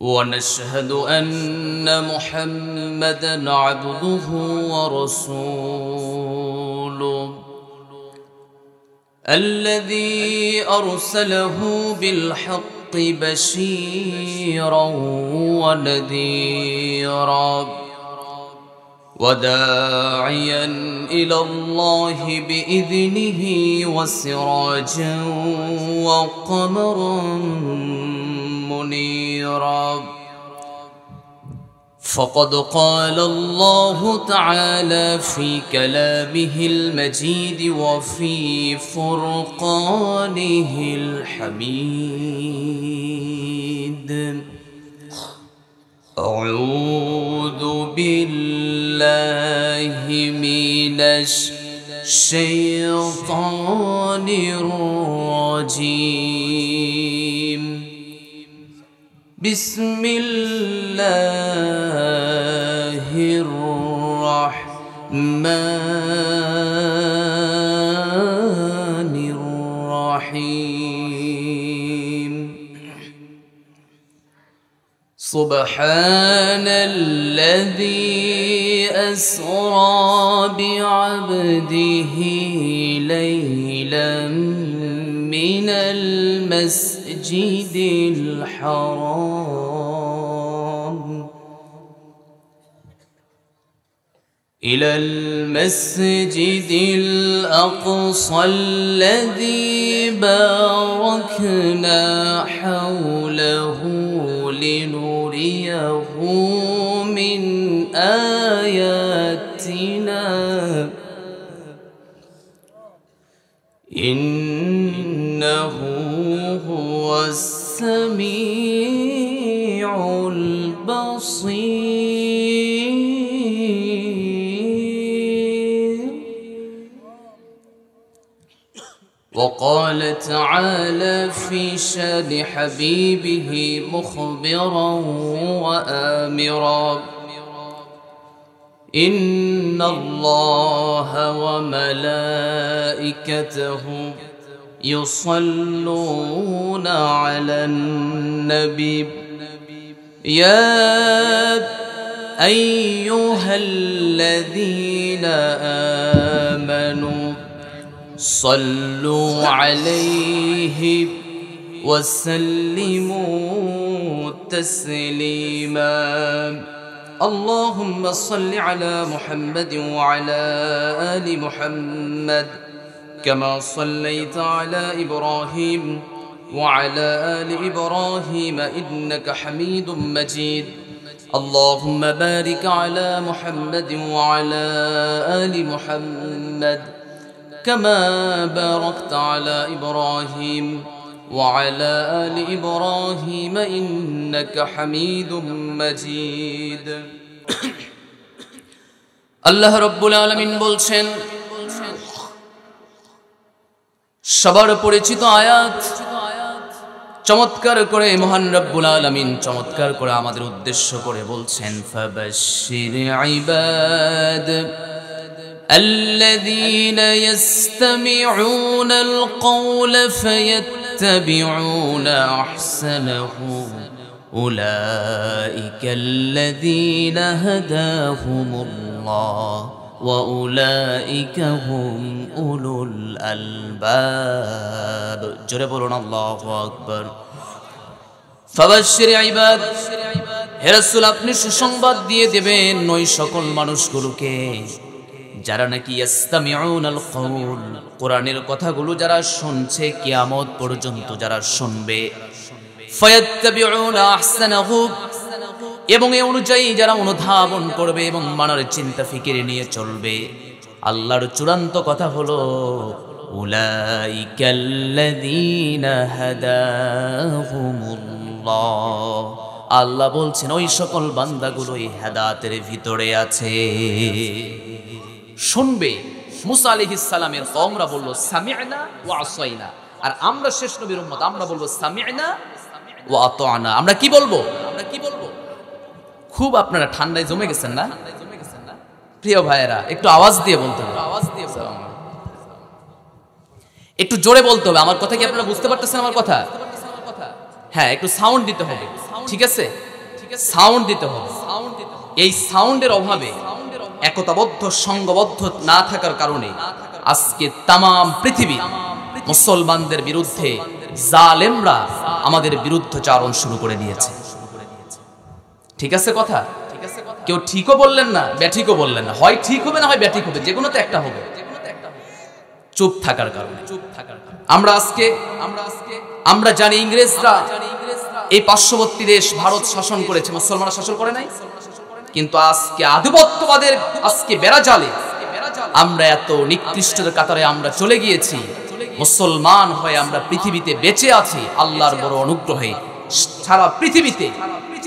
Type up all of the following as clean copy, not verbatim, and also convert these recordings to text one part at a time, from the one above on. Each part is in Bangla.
ونشهد أن محمدًا عبده ورسوله الذي أرسله بالحق بشيرًا ونذيرًا وداعيًا إلى الله بإذنه وسراجًا وقمرًا منيرا. فقد قال الله تعالى في كلامه المجيد وفي فرقانه الحميد: أعوذ بالله من الشيطان الرجيم. بسم الله الرحمن الرحيم. سبحان الذي أسرى بعبده ليلا من المسجد الحرام إلى المسجد الأقصى الذي باركنا حوله لنريه من آياتنا إنه هو السميع البصير. وقال تعالى في شان حبيبه مخبرا وآمرا: إن الله وملائكته يصلون على النبي يا أيها الذين آمنوا صلوا عليه وسلموا تسليما. اللهم صل على محمد وعلى آل محمد كما صليت على إبراهيم وعلى آل إبراهيم إنك حميد مجيد. اللهم بارك على محمد وعلى آل محمد كما باركت على إبراهيم وعلى آل إبراهيم إنك حميد مجيد. আল্লাহ রব্বুল আলামিন বলছেন, সবার পরিচিত আয়াত চমৎকার করে মহান রব্বুল আলামিন চমৎকার করে আমাদের উদ্দেশ্য করে বলছেন, ফাবাশশির ইবাদ الذين يستمعون القول فيتبعون أحسنه أولئك الذين هداهم الله وأولئك هم أولو الألباب. جرب بولون الله أكبر. فبشر عباد, হে রাসূল আপনি সুসংবাদ দিয়ে দেবেন ওই সকল মানুষগুলোকে যারা নাকি ইস্তামিউনাল কওল, কোরআনের কথাগুলো যারা শুনছে কিয়ামত পর্যন্ত যারা শুনবে, ফায়াত্তাবিউনা আহসানাহু, এবং এই অনুযায়ী যারা অনুধাবন করবে এবং মানার চিন্তা ফিকির নিয়ে চলবে। আল্লাহর চূড়ান্ত কথা হলো উলাইকাল্লাযীনা হাদাহুমুল্লাহ, আল্লাহ বলছেন ওই সকল বান্দাগুলোই হেদায়েতের ভিতরে আছে। শুনবে। মুসা আলাইহিস সালামের কওমরা বলল সামি'না ওয়া আসাইনা, আর আমরা শেষ নবীর উম্মত আমরা বলবো সামি'না ওয়া আতা'না। আমরা কি বলবো? খুব আপনারা ঠান্ডায় জমে গেছেন না প্রিয় ভাইয়েরা? একটু আওয়াজ দিয়ে বলতে হবে, একটু জোরে বলতে হবে। আমার কথা কি আপনারা বুঝতে পারতেছেন? আমার কথা, হ্যাঁ, একটু সাউন্ড দিতে হবে, ঠিক আছে? সাউন্ড দিতে হবে। এই সাউন্ডের অভাবে একতাবদ্ধ সংঘবদ্ধ না থাকার কারণে আজকে তাম পৃথিবী মুসলমানদের বিরুদ্ধে জালেমরা আমাদের বিরুদ্ধচারণ শুরু করে দিয়েছে। ঠিক আছে কথা? কেউ ঠিকও বললেন না, ব্যাঠিকও বললেন না। হয় ঠিক হবে না হয় ব্যাঠিক হবে, যে কোনো তো একটা হবে। চুপ থাকার কারণে আমরা জানি ইংরেজরা এই পার্শ্ববর্তী দেশ ভারত শাসন করেছে, মুসলমানরা শাসন করে নাই। কিন্তু আজকে আধিপত্যবাদের আজকে বেড়াজালে আমরা এত নিকৃষ্টতার কাতারে আমরা চলে গিয়েছি। মুসলমান হয়ে আমরা পৃথিবীতে বেঁচে আছি আল্লাহর বড় অনুগ্রহে। সারা পৃথিবীতে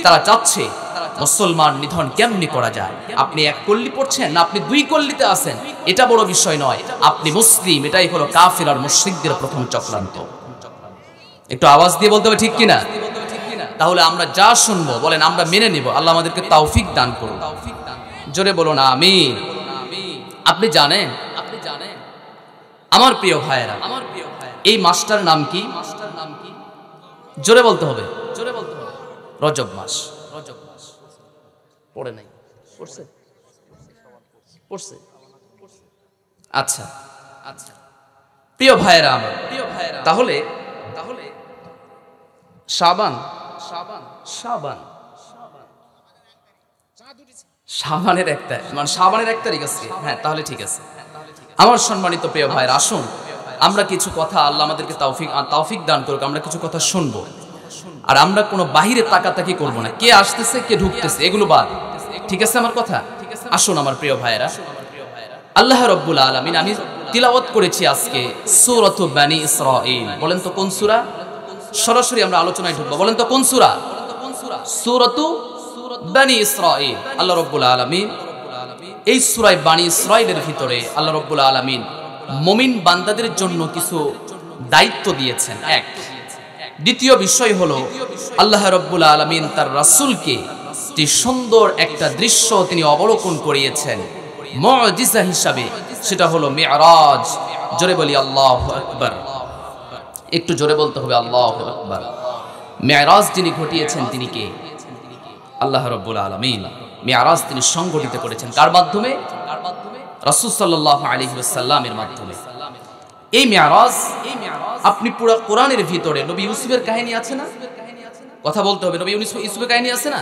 তারা চাচ্ছে মুসলমান নিধন কেমনি করা যায়। আপনি এক কল্লি পড়ছেন না আপনি দুই কল্লিতে আছেন, এটা বড় বিষয় নয়। আপনি মুসলিম, এটাই হলো কাফির আর মুশরিকদের প্রথম চক্রান্ত। একটু আওয়াজ দিয়ে বলতে হবে ঠিক কিনা? তাহলে আমরা যা শুনবো বলেন আমরা মেনে নিব। আল্লাহ আমাদেরকে তৌফিক দান করুন। জোরে বলুন আমিন। আপনি জানেন আমার প্রিয় ভাইয়েরা, এই মাসটার নাম কি? জোরে বলতে হবে। রজব মাস। পড়ে নাই? পড়ছে? আচ্ছা প্রিয় ভাইয়েরা আমার, তাহলে শাবানের 1 তারিখ, মানে শাবানের 1 তারিখ আছে। হ্যাঁ তাহলে ঠিক আছে। আমার সম্মানিত প্রিয় ভাইয়েরা, আসুন আমরা কিছু কথা, আল্লাহ আমাদেরকে তৌফিক দান করুক, আমরা কিছু কথা শুনবো। আর আমরা কোনো বাহিরে তাকাতাকি করবো না, কে আসতেছে কে ঢুকতেছে এগুলো বাদ। ঠিক আছে আমার কথা? আসুন আমার প্রিয় ভাইয়েরা, আল্লাহ রাব্বুল আলামিন, আমি তিলাওয়াত করেছি আজকে সূরাত বনী ইসরাঈল। বলেন তো কোন সূরা? সরাসরি আমরা আলোচনায় ঢুকবো। বলেন তো কোন সূরা? সূরাত বনী ইসরাঈল। আল্লাহ রাব্বুল আলামিন এই সূরা বনী ইসরাঈলের ভিতরে আল্লাহ রাব্বুল আলামিন মুমিন বান্দাদের জন্য কিছু দায়িত্ব দিয়েছেন। এক, দ্বিতীয় বিষয় হলো আল্লাহ রাব্বুল আলামিন তার রাসূলকে যে সুন্দর একটা দৃশ্য তিনি অবলোকন করিয়েছেন মুজিজা হিসাবে, সেটা হলো মিরাজ। জোরে বলি আল্লাহু আকবার। একটু জোরে বলতে হবে আল্লাহু আকবার। মিরাজ যিনি ঘটিয়েছেন তিনি কে? আল্লাহ রাব্বুল আলামিন। মিরাজ তিনি সংগঠিত করেছেন কার মাধ্যমে? রাসূল সাল্লাল্লাহু আলাইহি ওয়াসাল্লামের মাধ্যমে। এই মিরাজ আপনি পুরো কোরআনের ভিতরে নবী ইউসুফের কাহিনী আছে না? কথা বলতে হবে। নবী ইউসুফের কাহিনী আছে না?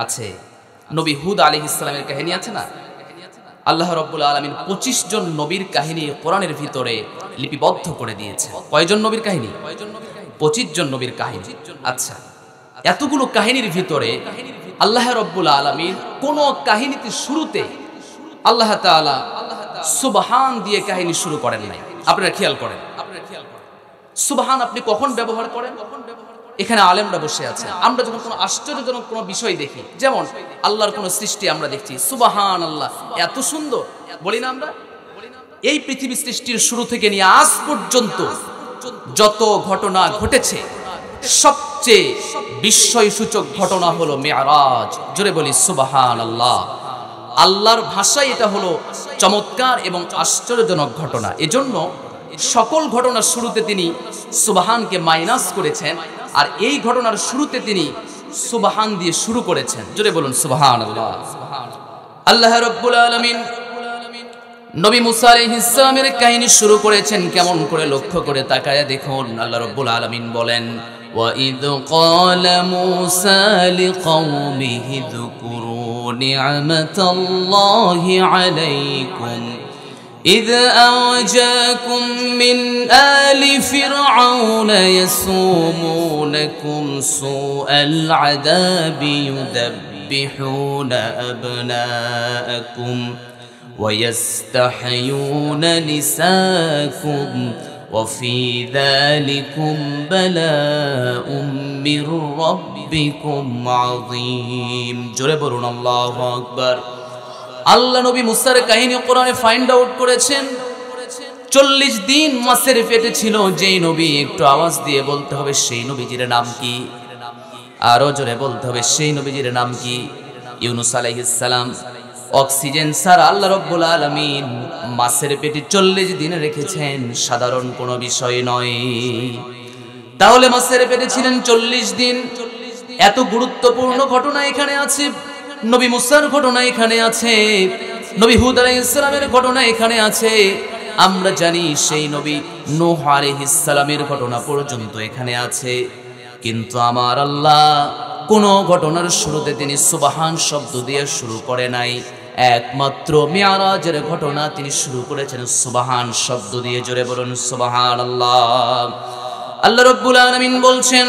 আছে। নবী হুদ আলাইহিস সালামের কাহিনী আছে না? আল্লাহ রাব্বুল আলামিন 25 জন নবীর কাহিনী কোরআনের ভিতরে লিপিবদ্ধ করে দিয়েছে। কয়জন নবীর কাহিনী? 25 জন নবীর কাহিনী। আচ্ছা, এতগুলো কাহিনীর ভিতরে আল্লাহ রাব্বুল আলামিন কোন কাহিনীতে শুরুতে আল্লাহ তাআলা সুবহান দিয়ে কাহিনী শুরু করেন নাই। আপনারা খেয়াল করেন, সুবহান আপনি কখন ব্যবহার করেন? এখানে আলেমরা বসে আছে, আমরা যখন কোনো আশ্চর্যজনক কোনো বিষয় দেখি, যেমন আল্লাহর কোনো সৃষ্টি আমরা দেখছি, সুবহানাল্লাহ এত সুন্দর বলি না আমরা? এই পৃথিবী সৃষ্টির শুরু থেকে নিয়ে আজ পর্যন্ত যত ঘটনা ঘটেছে সবচেয়ে বিস্ময়সূচক ঘটনা হলো মিরাজ। জোরে বলি সুবহানাল্লাহ। আল্লাহর ভাষায় এটা হলো চমৎকার এবং আশ্চর্যজনক ঘটনা। এজন্য সকল ঘটনার শুরুতে তিনি সুবহানকে মাইনাস করেছেন, আর এই ঘটনার শুরুতে তিনি সুবহান দিয়ে শুরু করেছেন। জোরে বলুন সুবহানাল্লাহ। আল্লাহ রাব্বুল আলামিন নবী মুসা আলাইহিস সালামের কাহিনী শুরু করেছেন কেমন করে? লক্ষ্য করে তাকায়া দেখুন। আল্লাহ রাব্বুল আলামিন বলেন, وَإِذْ قَالَ مُوسَى لِقَوْمِهِ اذْكُرُوا نِعْمَةَ اللَّهِ عَلَيْكُمْ إِذْ أَخْرَجَكُم مِّنْ آلِ فِرْعَوْنَ يَسُومُونَكُمْ سُوءَ الْعَذَابِ يُذَبِّحُونَ أَبْنَاءَكُمْ وَيَسْتَحْيُونَ نِسَاءَكُمْ وَفِي ذَلِكُمْ بَلَاءٌ مِّن رَّبِّكُمْ عَظِيمٌ। জোরে বলুন আল্লাহু আকবার। আল্লাহ নবী মুসার কাহিনী কোরআনে ফাইন্ড আউট করেছেন। 40 দিন মাছের পেটে ছিল যেই নবী, একটু আওয়াজ দিয়ে বলতে হবে সেই নবীজির নাম কি? আরো জোরে বলতে হবে সেই নবীজির নাম কি? ইউনূস আলাইহিস সালাম। অক্সিজেন ছাড়া আল্লাহ রাব্বুল আলামিন মাছের পেটে 40 দিন রেখেছেন, সাধারণ কোনো বিষয় নয়। তাহলে মাছের পেটে ছিলেন 40 দিন। এত গুরুত্বপূর্ণ ঘটনা এখানে আছে। নবী মুসার ঘটনা এখানে আছে, নবী হুদ আলাইহিস সালামের ঘটনা এখানে আছে। আমরা জানি সেই নবী নূহ আলাইহিস সালামের ঘটনা পর্যন্ত এখানে আছে। কিন্তু আমার আল্লাহ কোন ঘটনার শুরুতে তিনি সুবহান শব্দ দিয়ে শুরু করে নাই। একমাত্র মিরাজের ঘটনা তিনি শুরু করেছেন সুবহান শব্দ দিয়ে। জোরে বলুন সুবহানাল্লাহ। আল্লাহ রাব্বুল আলামিন বলছেন,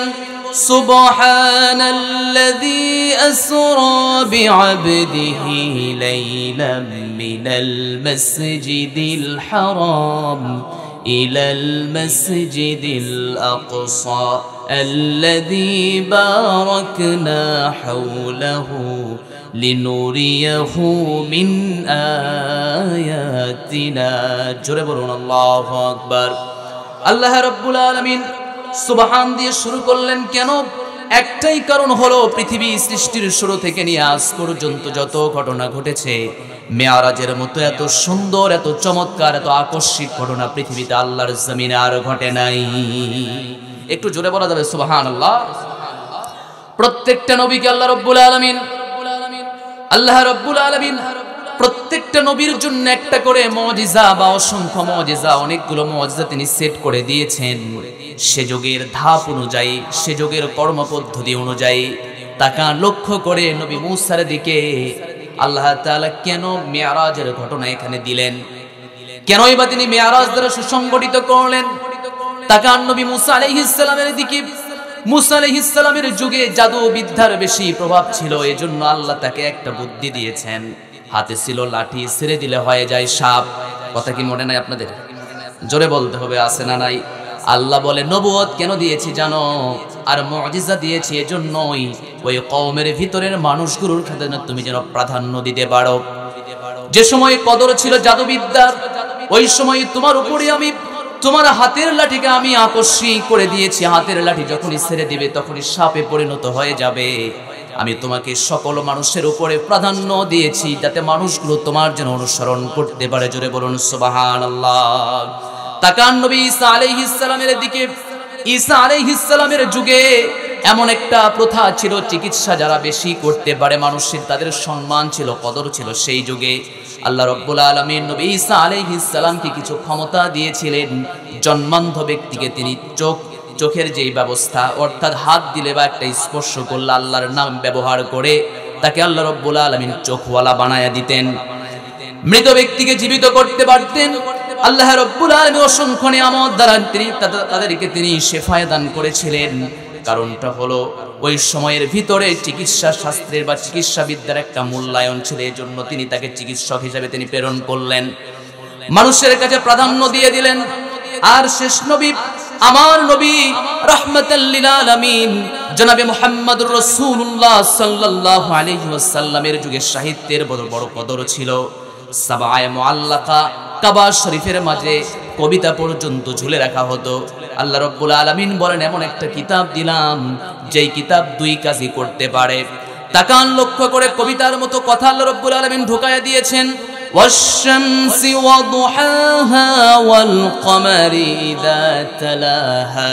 সুবহানাল্লাযী আসরা বিআবদিহি লাইলাম মিনাল মাসজিদিল হারাম ইলাল মাসজিদিল আকসা الذي باركنا حوله لنريه من آياتنا জোরে বলুন আল্লাহু আকবার। আল্লাহ রাব্বুল আলামিন সুবহান দিয়ে শুরু করলেন কেন? একটাই কারণ হলো, পৃথিবী সৃষ্টির শুরু থেকে নিয়ে আজ পর্যন্ত যত ঘটনা ঘটেছে, মেরাজের মতো এত সুন্দর, এত চমৎকার, এত আকস্মিক ঘটনা পৃথিবীতে আল্লাহর জমিনে আর ঘটে নাই। একটু জোরে বলা যাবে সুবহানাল্লাহ। প্রত্যেকটা নবীকে আল্লাহ রাব্বুল আলামিন প্রত্যেকটা নবীর জন্য একটা করে মুজিজা বা অসংখ্য মুজিজা, অনেকগুলো মুজিজা তিনি সেট করে দিয়েছেন। সে যুগের ধাপ অনুযায়ী, সে যুগের কর্মপদ্ধতি অনুযায়ী। তাকা লক্ষ্য করে নবী মুসার দিকে আল্লাহ তাআলা কেন মেরাজের ঘটনা এখানে দিলেন? কেনই বা তিনি মেরাজ দ্বারা সুসংগঠিত করলেন? তাকান নবী মুসা আলাইহিস সালামের দিকে। মুসা আলাইহিস সালামের যুগে জাদু বিদ্যার বেশি প্রভাব ছিল, এজন্য আল্লাহ তাকে একটা বুদ্ধি দিয়েছেন। হাতে ছিল লাঠি, ছেড়ে দিলে হয়ে যায় সাপ। কথা কি মনে নাই আপনাদের? জোরে বলতে হবে, আছে না নাই? আল্লাহ বলে নবুয়ত কেন দিয়েছি জানো? আর মুজিজা দিয়েছি এজন্যই ওই কওমের ভিতরের মানুষগুলোর ক্ষেত্রে তুমি যেন প্রাধান্য দিতে পারো। যে সময় কদর ছিল জাদুবিদ্যার, ওই সময় তোমার উপরে আমি তোমার হাতের লাঠিকে আমি আকর্ষণ করে দিয়েছি। হাতের লাঠি যখনই ছেড়ে দিবে তখনই সাপে পরিণত হয়ে যাবে। আমি তোমাকে সকল মানুষের উপরে প্রাধান্য দিয়েছি যাতে মানুষগুলো তোমার যেন অনুসরণ করতে পারে। জোরে বলুন সুবহানাল্লাহ। তাকান নবী ঈসা আলাইহিস সালামের দিকে। ঈসা আলাইহিস সালামের যুগে এমন একটা প্রথা ছিল, চিকিৎসা যারা বেশি করতে পারে মানুষের, তাদের সম্মান ছিল, কদর ছিল। সেই যুগে আল্লাহ রাব্বুল আলামিন নবী ঈসা আলাইহিস সালামকে কিছু ক্ষমতা দিয়েছিলেন। জন্মান্ধ ব্যক্তিকে তিনি চোখের যেই ব্যবস্থা, অর্থাৎ হাত দিলে বা একটা স্পর্শ করলে আল্লাহর নাম ব্যবহার করে তাকে আল্লাহ রাব্বুল আলামিন চোখওয়ালা বানায়া দিতেন। মৃত ব্যক্তিকে জীবিত করতে পারতেন। আল্লাহ রাব্বুল আলামিন অসংখ্য নিয়ামত দ্বারা তাদেরকে তিনি শেফায়ে দান করেছিলেন। কারণটা হলো ওই সময়ের ভিতরে চিকিৎসা শাস্ত্রের বা চিকিৎসা বিদ্যার একটা মূল্যায়ন ছিল, এজন্য তিনি তাকে চিকিৎসক হিসেবে তিনি প্রেরণ করলেন, মানুষের কাছে প্রাধান্য দিয়ে দিলেন। আর শেষ নবী, আমার নবী রাহমাতাল লিল আলামিন জনাবে মুহাম্মদুর রাসূলুল্লাহ সাল্লাল্লাহু আলাইহি ওয়াসাল্লামের যুগে সাহিত্যের বড় বড় কদর ছিল। সাবায়ে মুআল্লাকা, কাবা শরীফের মাঝে কবিতা পর্যন্ত ঝুলে রাখা হতো। আল্লাহ রাব্বুল আলামিন বলেন এমন একটা কিতাব দিলাম যেই কিতাব দুই কাজই করতে পারে। তাকান লক্ষ্য করে, কবিতার মতো কথা আল্লাহ রাব্বুল আলামিন ঢোকায়া দিয়েছেন। ওয়াশ-শামসি ওয়াদুহাহা ওয়াল কমারি ইযা তালাহা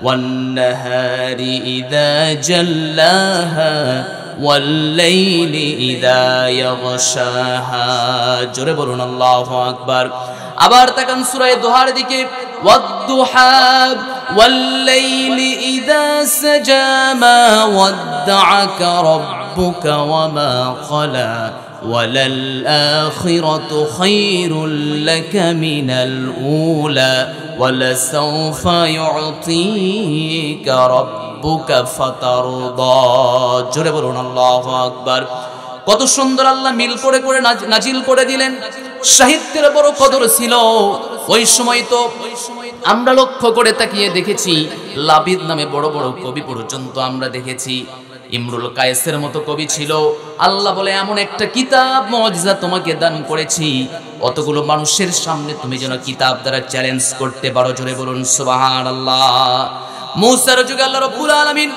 ওয়ান নাহারি ইযা জাল্লাহা ওয়াল লাইলি ইযা ইয়াগশাহা। জোরে বলুন আল্লাহু আকবার। আবার তাকান সূরা দুহার দিকে। ওয়াদ-দুহা ওয়াল লাইলি ইযা সাজা মা ওয়াদ্দাআকা রাব্বুকা ওয়া মা ক্বালা ওয়ালাল আখিরাতু খায়রুল লাকা মিনাল উলা ওয়ালাসাউফা ইউতিকা রাব্বুকা ফাতারদা। জোরে বলুন আল্লাহু আকবার। কত সুন্দর আল্লাহ মিল করে করে নাজিল করে দিলেন। সাহিত্যের বড় কদর ছিল ওই সময়। তো আমরা লক্ষ্য করে তাকিয়ে দেখেছি, লাবিদ নামে বড় বড় কবি পর্যন্ত আমরা দেখেছি। ইমরুল কায়েসের মতো কবি ছিল। আল্লাহ বলে এমন একটা কিতাব মুজিজা তোমাকে দান করেছি, অতগুলো মানুষের সামনে তুমি যেন কিতাব দ্বারা চ্যালেঞ্জ করতে পারো। জোরে বলুন সুবহানাল্লাহ। মুসার যুগে আল্লাহ রাব্বুল আলামিন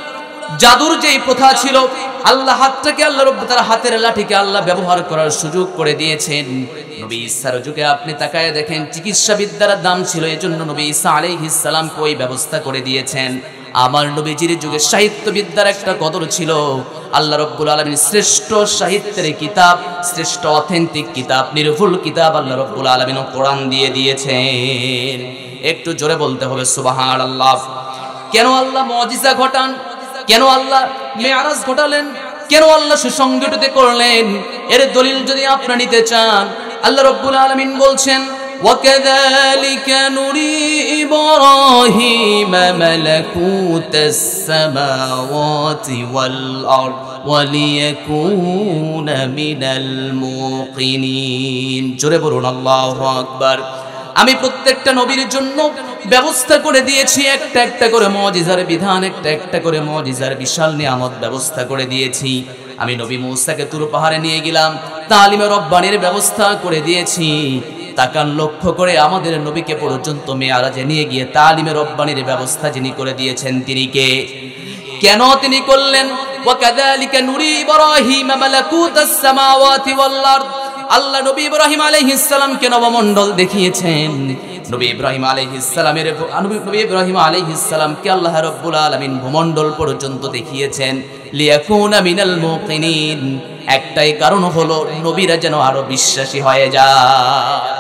জাদুর যেই প্রথা ছিল, আল্লাহ হাতটাকে আল্লাহ রাব্বুল তার হাতের লাঠিকে আল্লাহ ব্যবহার করার সুযোগ করে দিয়েছেন। নবী ঈসার যুগে আপনি তাকায় দেখেন চিকিৎসা বিদ্যার দাম ছিল, এজন্য নবী ঈসা আলাইহিস সালামকে ওই ব্যবস্থা করে দিয়েছেন। আমার নবীজির যুগে সাহিত্যবিদ্যার একটা কদর ছিল। আল্লাহ রাব্বুল আলামিন শ্রেষ্ঠ সাহিত্যের কিতাব, শ্রেষ্ঠ অথেন্টিক কিতাব, নির্ভুল কিতাব আল্লাহ রাব্বুল আলামিন কোরআন দিয়ে দিয়েছেন। একটু জোরে বলতে হবে সুবহানাল্লাহ। কেন আল্লাহ মুজিজা ঘটান, কেন আল্লাহ মেরাজ ঘটালেন, কেন আল্লাহ সুসংগঠিত করলেন, এর দলিল যদি আপনারা নিতে চান, আল্লাহ রাব্বুল আলামিন বলছেন وَكَذَلِكَ نُرِي إِبْرَاهِيمَ مَلَكُوتَ السَّمَاوَاتِ وَالْأَرْضِ وَلِيَكُونَ مِنَ الْمُوقِنِينَ। জোরে বলুন আল্লাহু আকবার। আমি প্রত্যেকটা নবীর জন্য ব্যবস্থা করে দিয়েছি, একটা একটা করে মুজিজার বিধান, একটা একটা করে মুজিজার বিশাল নিয়ামত ব্যবস্থা করে দিয়েছি। আমি নবী মূসাকে তুর পাহাড়ে নিয়ে গেলাম, তালিমে রব্বানির ব্যবস্থা করে দিয়েছি। তাকান লক্ষ্য করে আমাদের নবীকে পর্যন্ত মেয়ারাজে নিয়ে গিয়ে তালিমে রব্বানির ব্যবস্থা যিনি করে দিয়েছেন তিনি কে? কেন তিনি করলেন? ওয়াকাযালিকা নুরি ইব্রাহিমা মালাকুতাস সামাওয়াতি ওয়াল আরদ। আল্লাহ নবী ইব্রাহিম আলাইহিস সালামকে নবমণ্ডল দেখিয়েছেন। নবী ইব্রাহিম আলাইহিস সালামকে আল্লাহ রাব্বুল আলামিন ভূমণ্ডল পর্যন্ত দেখিয়েছেন। লিয়াকুনা মিনাল মুকিনিন, একটাই কারণ হলো নবীরা যেন আরো বিশ্বাসী হয়ে যায়।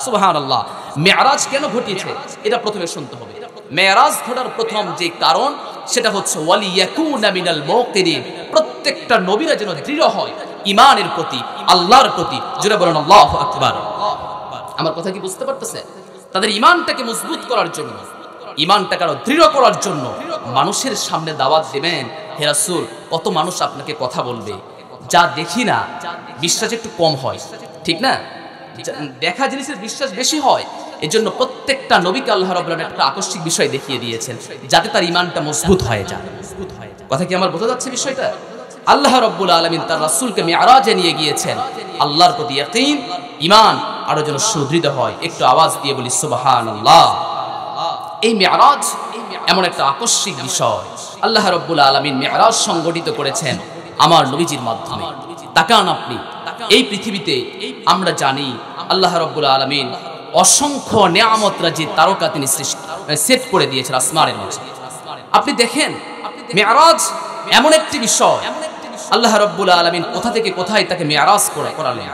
সুবহানাল্লাহ। মেরাজ কেন ঘটিয়েছে এটা প্রথমে শুনতে হবে। মেরাজ ঘটার প্রথম যে কারণ সেটা হচ্ছে ওয়ালিয়াকুনা মিনাল মুকিনিন, প্রত্যেকটা নবীরা যেন দৃঢ় হয় ঈমানের প্রতি, আল্লাহর প্রতি। জোরে বলুন আল্লাহু আকবার। আমার কথা কি বুঝতে পারতেছে? তাদের ঈমানটাকে মজবুত করার জন্য, ঈমানটাকে আরো দৃঢ় করার জন্য মানুষের সামনে দাওয়াত দিবেন। হে রাসূল, কত মানুষ আপনাকে কথা বলবে, যা দেখি না বিশ্বাস একটু কম হয়, ঠিক না? দেখা জিনিসের বিশ্বাস বেশি হয়। এজন্য প্রত্যেকটা নবীকে আল্লাহ রাব্বুল আলামিন একটা আকস্মিক বিষয় দেখিয়ে দিয়েছেন যাতে তার ঈমানটা মজবুত হয়ে যায়। কথা কি আমার বোঝা যাচ্ছে বিষয়টা? আল্লাহ রাব্বুল আলামিন তার রাসূলকে মিরাজে নিয়ে গিয়েছেন আল্লাহর প্রতি ইয়াকিন, ঈমান আরো যেন সুদৃঢ় হয়। একটু আওয়াজ দিয়ে বলি সুবহানাল্লাহ। এই মিরাজ এমন একটা আকস্মিক বিষয়, আল্লাহ রাব্বুল আলামিন মিরাজ সংগঠিত করেছেন আমার নবীজির মাধ্যমে। তাকান আপনি, এই পৃথিবীতে আমরা জানি আল্লাহ রাব্বুল আলামিন অসংখ্য নিয়ামত রাজি তারকা তিনি সেট করে দিয়েছেন আসমানের মাঝে। আপনি দেখেন মিরাজ এমন একটি বিষয়, আল্লাহ রাব্বুল আলামিন কোথা থেকে কোথায় তাকে মিরাজ করালেন।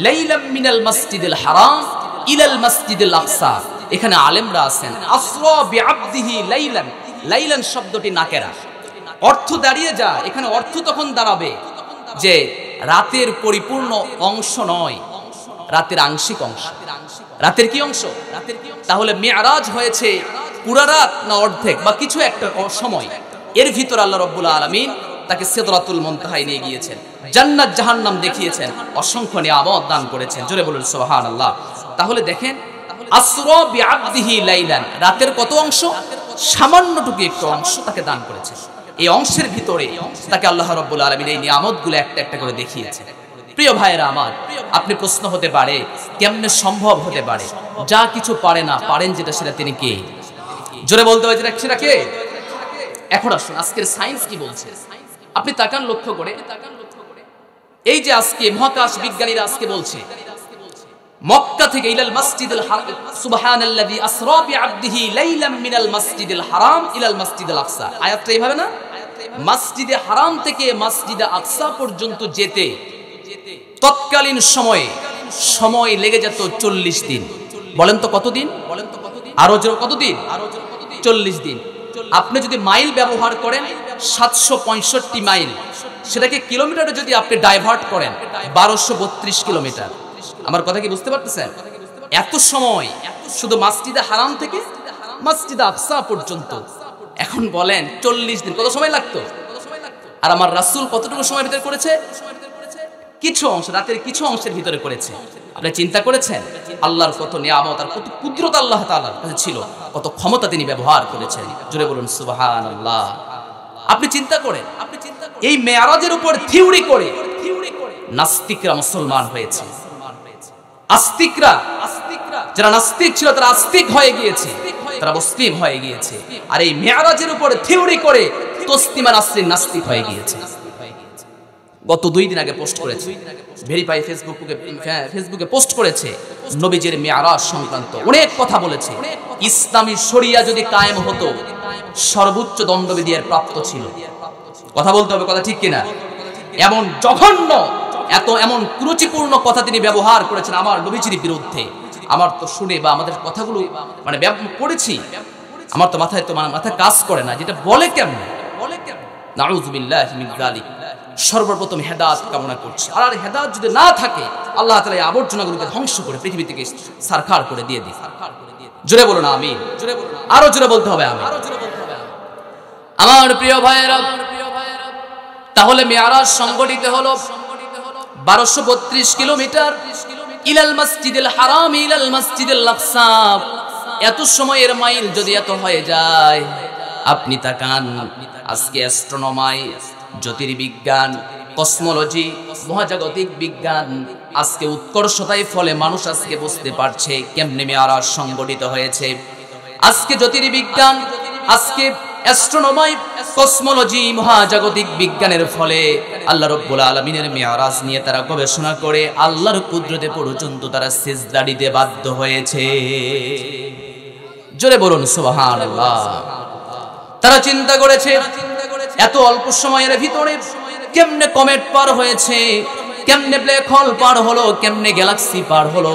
লাইলাম মিনাল মাসজিদিল হারাম ইলাল মাসজিদিল আকসা। এখানে আলেমরা আছেন আসরা বিআবদিহি লাইলান। লাইলান শব্দটি নাকেরা, অর্থ দাঁড়িয়ে যায়। এখানে অর্থ তখন দাঁড়াবে যে রাতের পরিপূর্ণ অংশ নয়, রাতের আংশিক অংশ। রাতের কি অংশ? তাহলে মিরাজ হয়েছে পুরা রাত না অর্ধেক বা কিছু একটা সময়। এর ভিতর আল্লাহ রাব্বুল আলামিন তাকে সিদরাতুল মুনতাহায় নিয়ে গিয়েছেন, জান্নাত জাহান্নাম দেখিয়েছেন, অসংখ্য নিয়ামত দান করেছেন। জোরে বলুন সুবহানাল্লাহ। তাহলে দেখেন আসরা বিআবদিহি লাইলান, রাতের কত অংশ? সামান্যটুকু একটু অংশ তাকে দান করেছেন। এই অংশের ভিতরে তাকে আল্লাহ রাব্বুল আলামিন এই নিয়ামতগুলো একটা একটা করে দেখিয়েছেন। প্রিয় ভাইরা আমার, আপনি প্রশ্ন হতে পারে কেমনে সম্ভব হতে পারে? যা কিছু পারে না, পারেন যেটা সেটা তিনি কে? জোরে বলতে হবে সেটা কে? এখন আসুন আজকের সায়েন্স কি বলছে। আপনি তাকান লক্ষ্য করে, এই যে আজকে মহাকাশ বিজ্ঞানীরা আজকে বলছে মক্কা থেকে ইলাল মাসজিদুল হারাম, সুবহানাল্লাযী আসরা বিআবদিহি লাইলাম মিনাল মাসজিদিল হারাম ইলাল মাসজিদিল আকসা। আয়াতটা এইভাবে না? মসজিদে হারাম থেকে মসজিদে আকসা পর্যন্ত যেতে তৎকালীন সময় লেগে যেত 40 দিন। বলেন তো কতদিন? আরো কতদিন? 40 দিন। আপনি যদি মাইল ব্যবহার করেন 765 মাইল, সেটাকে কিলোমিটারে যদি আপনি ডাইভার্ট করেন 1232 কিলোমিটার। আমার কথা কি বুঝতে পারতেছেন? এত সময় শুধু মসজিদে হারাম থেকে মসজিদে আকসা পর্যন্ত। এখন বলেন 40 দিন কত সময় লাগতো? আর আমার রাসূল কতটুকু সময়ের ভিতরে করেছে? কিছু অংশ, রাতের কিছু অংশের ভিতরে করেছে। আপনি চিন্তা করেছেন আল্লাহর কত নিয়ামত আর কত কুদরত আল্লাহ তাআলার কাছে ছিল, কত ক্ষমতা তিনি ব্যবহার করেছেন। জোরে বলুন সুবহানাল্লাহ। আপনি চিন্তা করেন এই মেরাজের উপর থিওরি করে নাস্তিকরা মুসলমান হয়েছে। আস্তিকরা, যারা নাস্তিক ছিল তারা আস্তিক হয়ে গিয়েছে, তারা মুসলিম হয়ে গিয়েছে। আর এই মেরাজের উপর থিওরি করে তসলিমা নাসরিন নাস্তিক হয়ে গিয়েছে। গত 2 দিন আগে পোস্ট করেছে, ভেরিফাই ফেসবুকে পোস্ট করেছে নবীজির মেরাজ সংক্রান্ত অনেক কথা বলেছে। ইসলামী শরিয়া যদি কায়েম হতো সর্বোচ্চ দণ্ডবিধি এর প্রাপ্ত ছিল। কথা বলতে হবে, কথা ঠিক কিনা? এমন জঘন্য, এমন কুরুচিপূর্ণ কথা তিনি ব্যবহার করেছেন আমার নবীজির বিরুদ্ধে। আমার তো শুনে বা আমাদের কথাগুলো মানে পড়েছি, আমার তো মাথায় কাজ করে না, যেটা বলে কেমন। নাউযুবিল্লাহি মিন যালিক। সর্বপ্রথম হেদায়েত কামনা করছি, আর হেদায়েত যদি না থাকে আল্লাহ তাআলা এই আবর্জনাগুলোকে ধ্বংস করে পৃথিবী থেকে সারখার করে দিয়ে দিই। জোরে বলুন আমিন। আরো জোরে বলতে হবে আমিন। আমার প্রিয় ভাইয়েরা, তাহলে মিরাজ সংগঠিত হলো 1232 কিলোমিটার ইলাল মসজিদুল হারাম ইলাল মসজিদুল আকসা। এত সময়ের মাইল যদি এত হয়ে যায়, আপনি তাকান আজকে অ্যাস্ট্রোনমাই, জ্যোতির্বিজ্ঞান, কসমোলজি, মহাজাগতিক বিজ্ঞান আজকে উৎকর্ষতায় ফলে মানুষ আজকে বুঝতে পারছে কেমনে মিরাজ সংগঠিত হয়েছে। আজকে জ্যোতির্বিজ্ঞান, আজকে অ্যাস্ট্রোনমাই, কসমোলজি, মহাজাগতিক বিজ্ঞানের ফলে আল্লাহ রাব্বুল আলামিনের মিরাজ নিয়ে তারা গবেষণা করে আল্লাহর কুদরতে পর্যন্ত তারা সিজদা দিতে বাধ্য হয়েছে। জোরে বলুন সুবহানাল্লাহ। তারা চিন্তা করেছে এত অল্প সময়ের ভিতরে কেমনে কমেট পার হয়েছে, কেমনে ব্ল্যাক হোল পার হলো, কেমনে গ্যালাক্সি পার হলো।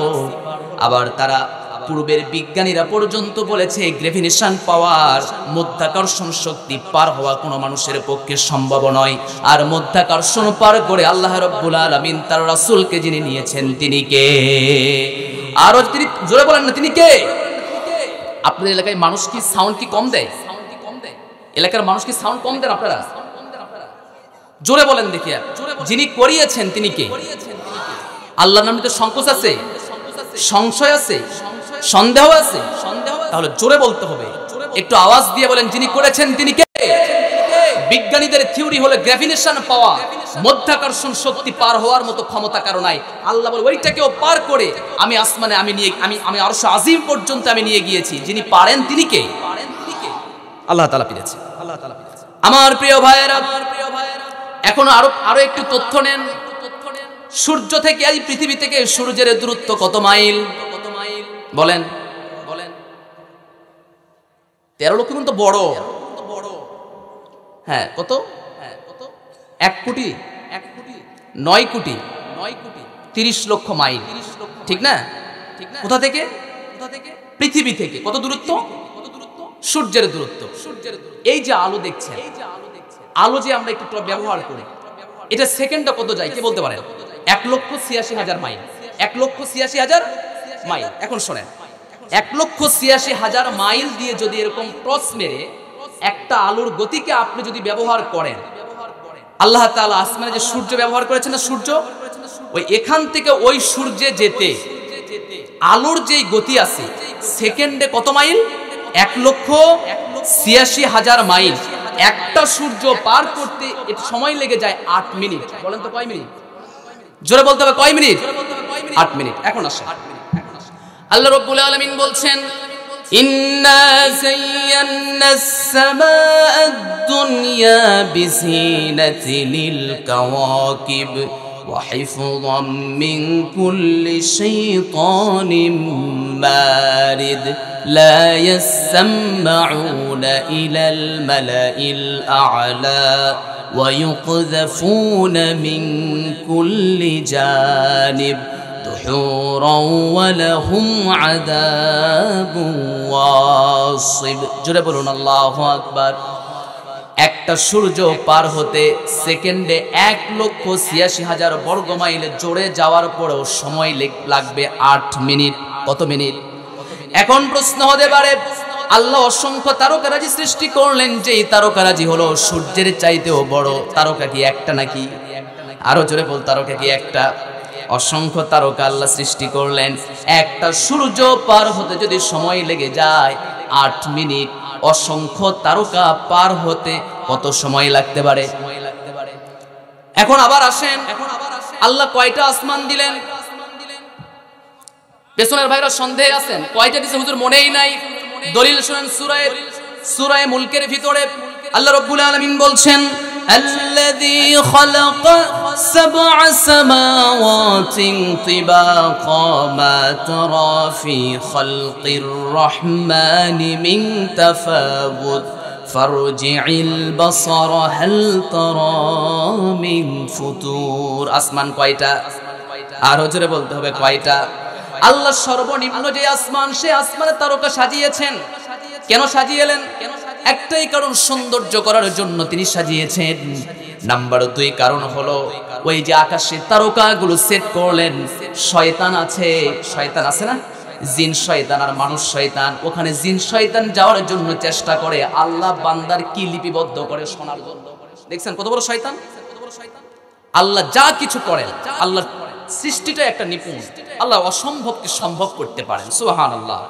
আবার তারা পূর্বের বিজ্ঞানীরা পর্যন্ত বলেছে গ্রেভিটেশন পাওয়ার, মধ্যাকর্ষণ শক্তি পার হওয়া কোনো মানুষের পক্ষে সম্ভব নয়। আর মধ্যাকর্ষণ পার করে আল্লাহ রাব্বুল আলামিন তার রাসূলকে যিনি নিয়েছেন তিনি কে? আর তিনি জোরে বলেন না, তিনি কে? আপনাদের এলাকায় মানুষ কি সাউন্ড কি কম দেয়? এলাকার মানুষ কি সাউন্ড কম দেন আপনারা? জোরে বলেন দেখিয়া। যিনি করিয়েছেন তিনি কে? আল্লাহর নামে তো সংকোচ আছে, সংশয় আছে, সন্দেহ আছে, তাহলে জোরে বলতে হবে, একটু আওয়াজ দিয়ে বলেন যিনি করেছেন তিনি কে? বিজ্ঞানীদের থিওরি হলো গ্র্যাভিটেশন পাওয়া, মধ্যাকর্ষণ শক্তি পার হওয়ার মতো ক্ষমতা কারো নাই। আল্লাহ বলে ওইটাকেও পার করে আমি আসমানে আমি আরশ আজিম পর্যন্ত আমি নিয়ে গিয়েছি। যিনি পারেন তিনি কে? আল্লাহ তাআলা পেরেছে। আমার প্রিয় ভাইয়েরা, এখন আরো একটু তথ্য নেন। সূর্য থেকে এই পৃথিবী থেকে সূর্যের দূরত্ব কত মাইল? বলেন। 13 লক্ষ কিন্তু বড়। হ্যাঁ, কত? 1 কোটি 9 কোটি 30 লক্ষ মাইল, ঠিক না? কোথা থেকে? পৃথিবী থেকে। কত দূরত্ব? সূর্যের দূরত্ব। এই যে আলো দেখছেন, আলো যে আমরা একটু ব্যবহার করি, এটা সেকেন্ডে কত যায় কে বলতে পারেন? 1,86,000 মাইল। 1,86,000 মাইল। এখন শোনেন, 1,86,000 মাইল দিয়ে যদি এরকম টস মেরে একটা আলোর গতিকে আপনি যদি ব্যবহার করেন, আল্লাহ তাআলা আসমানে যে সূর্য ব্যবহার করেছেন না, সূর্য, ওই এখান থেকে ওই সূর্যে যেতে আলোর যেই গতি আছে সেকেন্ডে কত মাইল? 1,86,000 মাইল। একটা সূর্য পার করতে সময় লেগে যায় 8 মিনিট। বলেন তো কয় মিনিট? জোরে বলতে হবে, কয় মিনিট? 8 মিনিট। এখন আসেন, আল্লাহ রাব্বুল আলামিন বলছেন ইন্না যায়্যানাস সামাআদ দুনিয়া বিজিনাতিল কাওয়াকিব ওয়া হিফযাম মিন কুল্লি শাইতানিন মারিদ লা ইয়াসমাউনা ইলাল মালাইল আ'লা ওয়া ইউকযাফুনা মিন কুল্লি জানিব দুহুরা ওয়া লাহুম আযাবুন ওয়াসিব। জোরে বলুন আল্লাহু আকবার। একটা সূর্য পার হতে সেকেন্ডে 1,86,000 বর্গ মাইল জোরে যাওয়ার পরেও সময় লাগবে 8 মিনিট। কত মিনিট? এখন প্রশ্ন হতে পারে, আল্লাহ অসংখ্য তারকারাজি সৃষ্টি করলেন, যেই তারকারাজি হলো সূর্যের চাইতেও বড় তারকা কি একটা নাকি? আরো জোরে বল, তারকা কি একটা? অসংখ্য তারকা আল্লাহ সৃষ্টি করলেন। একটা সূর্য পার হতে যদি সময় লেগে যায় 8 মিনিট, অসংখ্য তারকা পার হতে কত সময় লাগতে পারে? এখন আবার আসেন, আল্লাহ কয়টা আসমান দিলেন? পেছনের ভাইরা সন্দেহে আছেন, কয়টা দিয়েছে হুজুর মনেই নাই। দলিল শুনেন, সূরা মুলকের ভিতরে আল্লাহ রাব্বুল আলামিন বলছেন الذي خلق 7 سماوات طباقا ما ترى في خلق الرحمن من تفاوت ফারজি'ল বাসারা হাল তারা মিন ফুতুর। আসমান কয়টা? আরো জোরে বলতে হবে কয়টা? আল্লাহ সর্বনিম্ন যে আসমান, সে আসমানে তারকা সাজিয়েছেন। কেন সাজিয়েলেন? একটাই কারণ, সৌন্দর্য করার জন্য তিনি সাজিয়েছেন। নাম্বার 2 কারণ হলো, ওই যে আকাশে তারকাগুলো সেট করলেন, শয়তান আছে না, জিন শয়তান আর মানুষ শয়তান, ওখানে জিন শয়তান যাওয়ার জন্য চেষ্টা করে আল্লাহ বান্দার কি লিপিবদ্ধ করে শোনার জন্য। দেখছেন কত বড় শয়তান? আল্লাহ যা কিছু করেন, আল্লাহ সৃষ্টিটা একটা নিপুণ, আল্লাহ অসম্ভবকে সম্ভব করতে পারেন। সুবহানাল্লাহ।